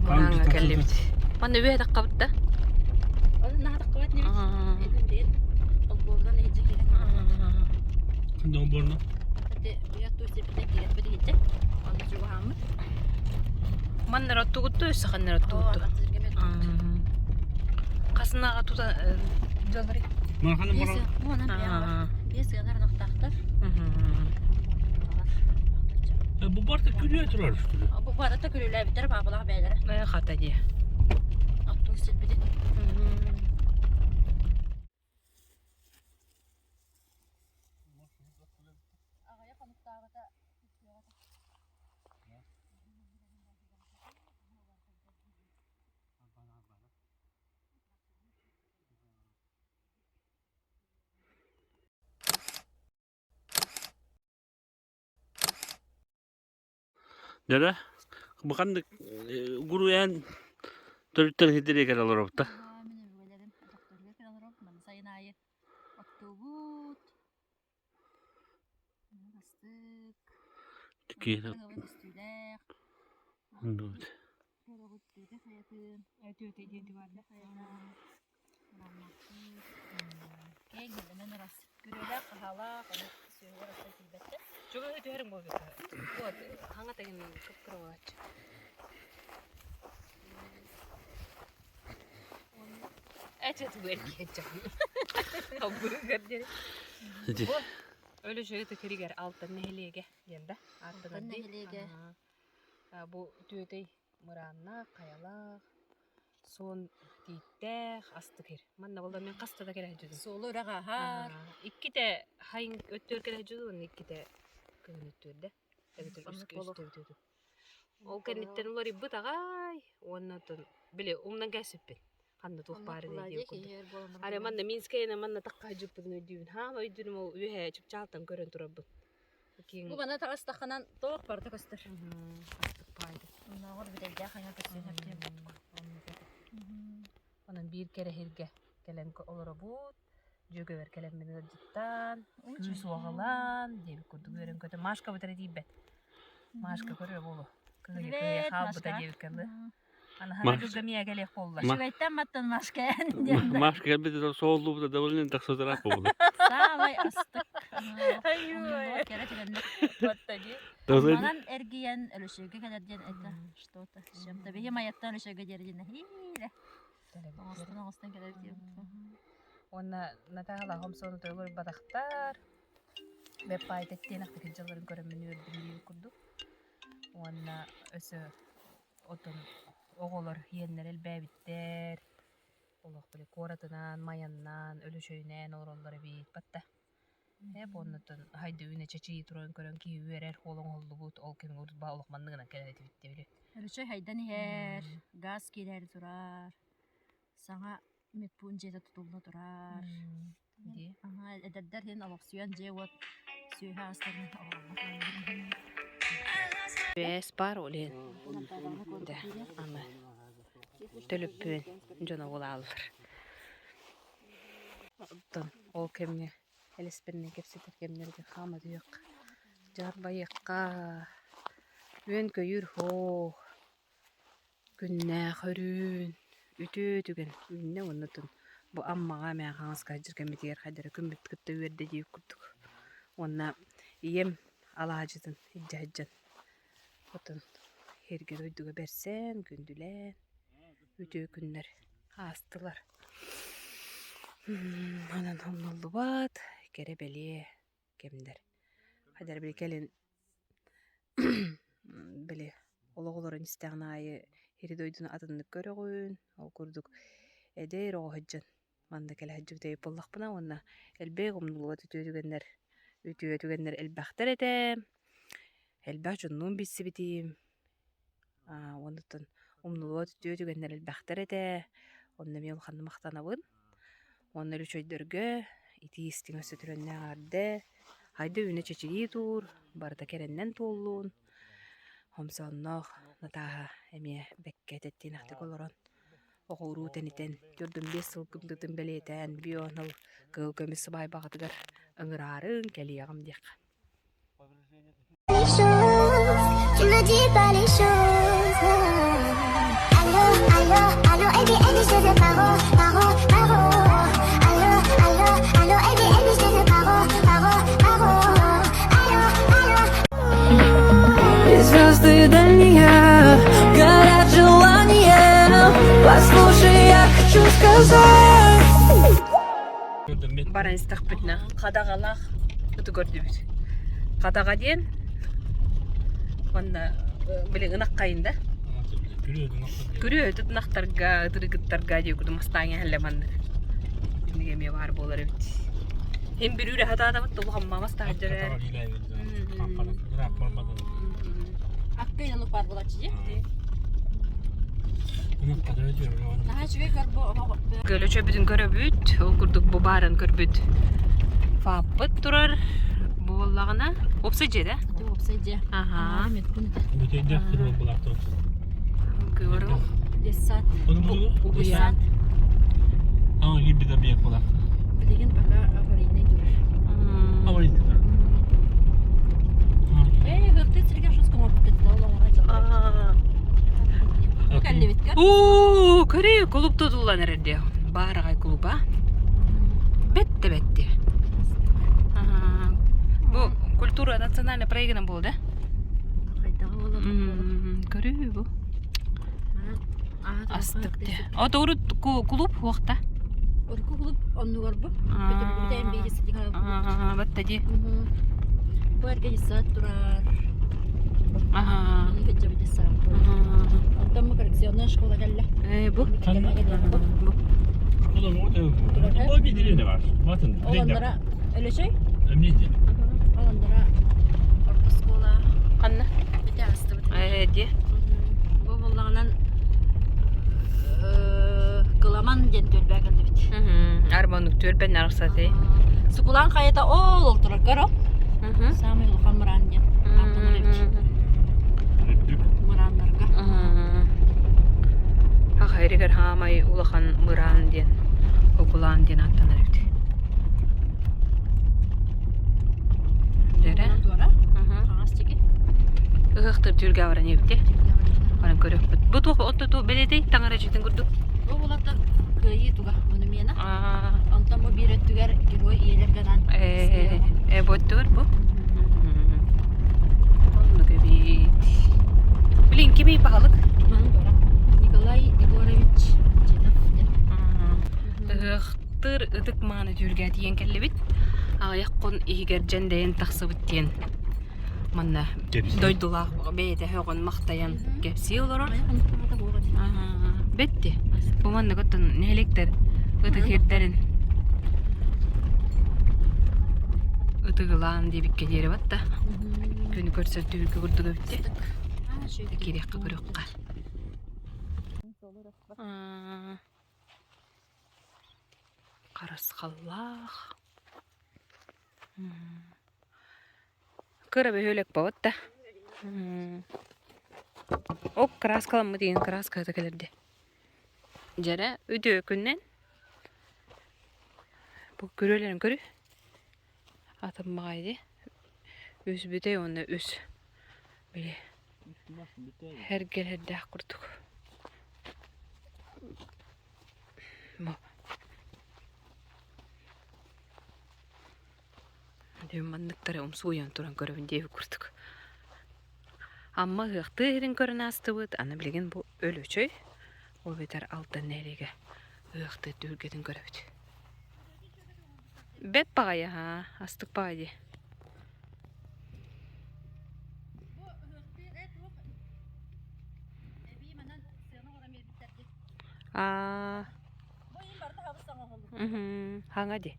Bana kellibit. Bana üye taqqabıt da. Onu naha taqqabat ne bilsin? Ekun değil. O bordan ece gerek. Kanda o borna. Hadi uyat tuysa bir de gerek biri gidecek. Onu şu bahamı. Bana rottu guttu, üstü kanne rottu guttu. Kasına tuta jolları. Markanı borna. Biyesi, ona biyama. Biyesi kadar noktaqtır. Bu barda külüye turar üstüne. Bu arada külüler biter, bağlar beylere. Ne xata diye. Attın silbidi. Ağaya kanıp dağıda Dere, bakandık guruyan törtler hidire kadar orada. Mine bugelerim doktorga kiralırım. Ben sayın ayı. Oktobut. Bastık. Tüküyle. Hava üstüyle. Anladım. Kırık üstüyle hayatım. Öte dedi vardı. Keyin gelen aras. Güreler kahala. Suyu arası tilbette. Çok öte yerim bu. Bu hanga tegin kıpkırı var. Evet bu erkek canım. Bu gördün. Hadi. Öyle şey tekeriger alttan nehliğe geldi. Alttan nehliğe. Bu tüytey mıranna kayalar. Son ditte astıkır. Manna bolda men kasta da kere jüdüm. Solu raga har. İki de hayın öttür kere jüdüm iki de könüttürde. Evet üstü. O kenitten uları butagay. Ondan bile ondan kesipin. Kandı tuhbarı diye koydu. Are manna Minsk'e manna takka jüpün ödüğün. Ha ödüğün o ühe çıp çaltan görün turabın. Bu bana takas takanan doğuk barda göster. Astık paydı. Bunlar bir de yakına göster. Onun bir kere hirge gelen olur bu. Jögöver kelen beni cidden. Küs oğlan diye bir kurdu görün kötü. Maşka bu tarafa diybe. Maşka görüyor bolu. Kıyı halbı da diye bir kandı. Ana hana gıgamiye gelek bolla. Şüvetten mattan maske. Maşka elbette de soğuldu bu da davulun tak sözler oldu. Sağlay astık. Ayy. Kere tükendik. Battacı. Manan ergiyen ölüşüge kadar diyen ete. Что-то. Şimdi tabii hem hayattan ölüşüge diyen hile. Ağustan kadar diyor. Ona natala homsonu da olur badaktar. Ve payet ettiğin akta kincaların görünmeni öldüm diye kurdu. Ona ösü otun oğulur yenler elbey bitter. Olak böyle koratınan, mayannan, ölüşöynen oralları bit batta. Hep ondan haydi üne çeçeyi turun körün ki verer olun oldu bu ol kimin uruz bağlıq mandığına keledi bitti öyle. Ölüşöy haydan yer. Gaz kiler durar. Sana metbun jeta tutulda durar. Diye. Aha ederler hen alak suyan jewat. Suyu hastane. Bes par olen. De ama tölüpün jona olalır. Ondan ol kemne elesperine kepsetir kemnerge xamadı yok. Jarbayıqqa ön köyür ho. Günne xörün ütü tügen ne ondan bu ammaga men xanska jirgen bitiger hadere gün bitkitde werde diye kurduk. Onna yem alacıdın hiccan. Otun herge doyduga bersen gündülen ütü günler hastılar. Anan homnoldu bat kere beli kemder. Hadere bir gelin beli oloğuların istağnayı heri doyduna adını görüğün o kurduk eder o hiccan. Manda kele hiccu deyip bollak buna onna elbey homnoldu bat ütü tügenler elbahtar edem. Elbah junnun bitsi bitiyim. Ondan umnuluğa tügenler elbahtar ede. Onna miyol xanı maqtanabın. Onna lüçöydörgö iti istin ösü türenne ağardı. Hayda üne çeçeyi tur. Barda kerenden tollun. Homsonnoq nataha emiye bekket ettiğin aktik oloron. Oğuru teniten gördüm 5 yıl gımdıtın beleten biyonul gılgımisi bay bağıdıgar ıngırarın keliyağım diyek. Tu ne dis pas les choses. Allô, allô, allô, et bien, elle je te paro, paro, paro. Allô, allô, allô, et bien, elle je te paro, paro, paro. Allô, allô. И звезды дальние горят желанием. Послушай, я хочу сказать. Baran istakbitna qadağalaq ötü gördü biz. Qadağa diyen onda bile ınaqayında. Görüyor tutnaqtarga, tırgıttarga diye kudu mastanya hallemandık. Şimdi gemiye var bolar evet. Hem bir üre hata da battı uğamma mastahacıra. Hakkıyla nupar bulaçıcı. Daha çüve karbo. Göle çöpüdün köröbüt, o kurduk bu baran körbüt. Fapıt durar. Bu Оллағына опса жеді? Өте опсай же. Аха. Bütün de kırmızı bulaktı. Көрім. 5 saat. Onu buluyor. Уя. Ama gibi de bir yak bulaktı. Bilgin baka аварийный durur. Ama iyi de. Hırtı sirge şos koңор кетти. Олоңора жа. Калли биткер. Уу, көрі клуб тұтылан әрде. Барағай клуба. Бетті. Бұл культура национальный проектінің болды. Кайдагы болот. Көрі бұл. Астықты. Ото урут клуб уақта. Орку клуб оннугар бу. Көтөрүлдөн бейгиси диган. Баттади. Бу эрге саат турар. Ага. Кече бите саат. Онтон коррекционная школа келе. Бұл. O da orada. O bir dili var. Bakın. Оlandara элечей? Emniyeti. Оlandara орку школа. Қанна? Бите асты бите. Де. Бу боллаганан кыламан ден төлбөгөндө бит. Арманук төлбен арықсаты. Сукулан кайта ол олтурар көрөп. Самый улхан мыран ден. Атына бит. Мырандарга. Хақайригер хамай улахан мыран ден. Окулан ден аттанар өйді. Жәрі? Дуара. Қағас теге. Үғықтыр түрге аваран епті. Баран көріп бұд. Бұд оқ отты беледей таңара жетін күрді. Бұл болатта күйі туға мұны мені. Онтан бұл бір өттігер герой иелергенан. Бұттығыр бұл? Оны көбейт. Білін кемей пағалық? Николай Егорович Чедов. Үғықтыр үдік маны түрге дейін кәлі біт. Аяққын егер жәндейін тақсы біттен. Манна дойдулақ бейді höғын мақтаян кәпсі олары. Бетті. Бұл манна көттін нәліктер үдік ердерін. Үдігілан дейбік кәдері батта. Күні көрсі түргі күрді көпті. Керекқа көріққа. Қарас қаллақ. Кырабы өлек бауытта. Оқ краскаламы деген краска өтекелерді. Жәрі өді өкіннен. Бұл көрелерін көрі. Атым мағайды. Өз бүдей оны өз. Біле. Әргелерді ақ құрдық. Мандықтары ұмсуян туран көрібін дейі көрдік. Амма ұқтырын көрін асты бұд, аны білген бұл өлі чөй. Ол бетер алтын нәлігі ұқты дүргетін көрібід. Бет бағайы, астық бағайды. Хаңа де.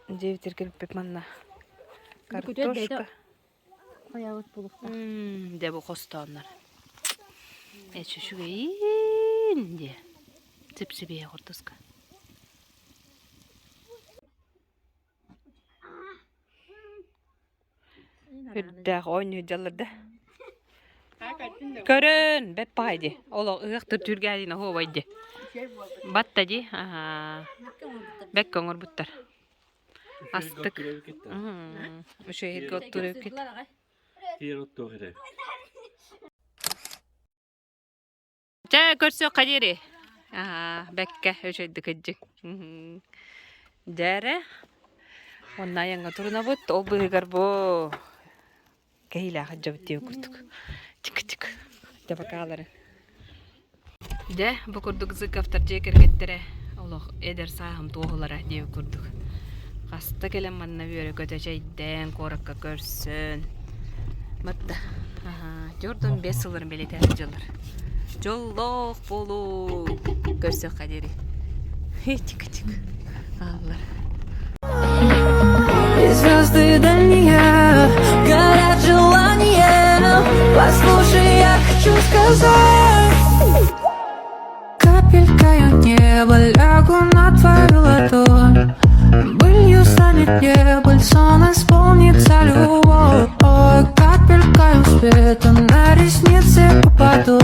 Девитер келіп бек манна. Картошка. Қояуыт бұлықта. Де бұл қоста онлар. Әші шуға енді. Цепсібе құртысқа. Үрдәқ ойны жалырды. Көрін, бәп бағайды. Ола ұғықтыр түргәліні ховайды. Батта де. Бәк көңір бұттар. Астык. Үші ерге оттыр өкет. Yer otur hele. Жа көрсі қадері. Бәкке өшейді көджік. Жәрі. Онна аяңға тұрына бұд. Ол бұғығар бұ. Кейлі аға жабыттеу күрдік. Чик-чик. Жабақалары. Жа бұ күрдік зық автар жекер кеттірі. Олық едер сағым тоғылары деу күрдік. Қасты келем манна бүйірі көте жайден қорыққа көрсін. Матта. Жордан 5 жылырын белетер жылыр. Жоллоқ болу. Көрсі қадері. Чик-чик. Аллар. И звезды дальние горят желанием. Послушай, я хочу сказать. Капелькой неба лягу на твою ладонь. станет небо, сон исполнится любовь. Капелькой света на ресницы попаду,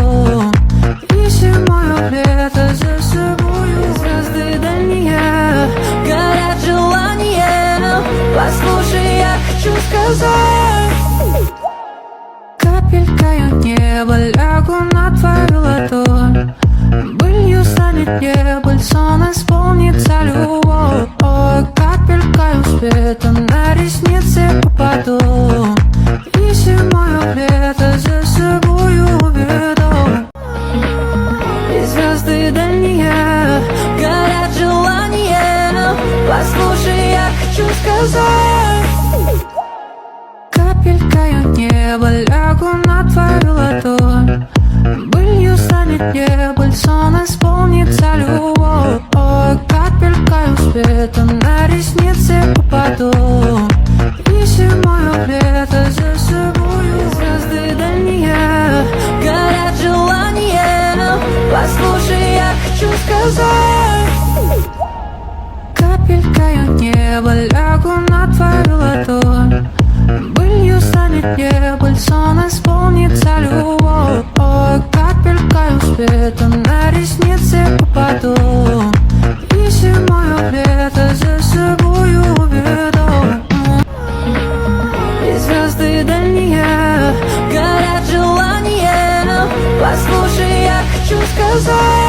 и зимою лето за собою. Звезды дальние горят желанием. Послушай, я хочу сказать. Капелькою неба лягу на твою ладонь. Былью станет небо, сон исполнится любовь. Капелькою света на ресницы попаду, и зимою лето за собою уведу. И звезды дальние горят желанием. Послушай, я хочу сказать. Капелькою неба лягу на твою ладонь. Былью станет небо, сон исполнится любовь. Капелькою света на ресницы попаду, и зимою лето за собою. Звезды дальние горят желанием. Послушай, я хочу сказать. Капелькою неба лягу на твою ладонь. Былью станет небо, сон исполнится любовь. Капелькою света на ресницы попаду, и зимою лето за собою уведу. И звезды дальние горят желанием. Послушай, я хочу сказать.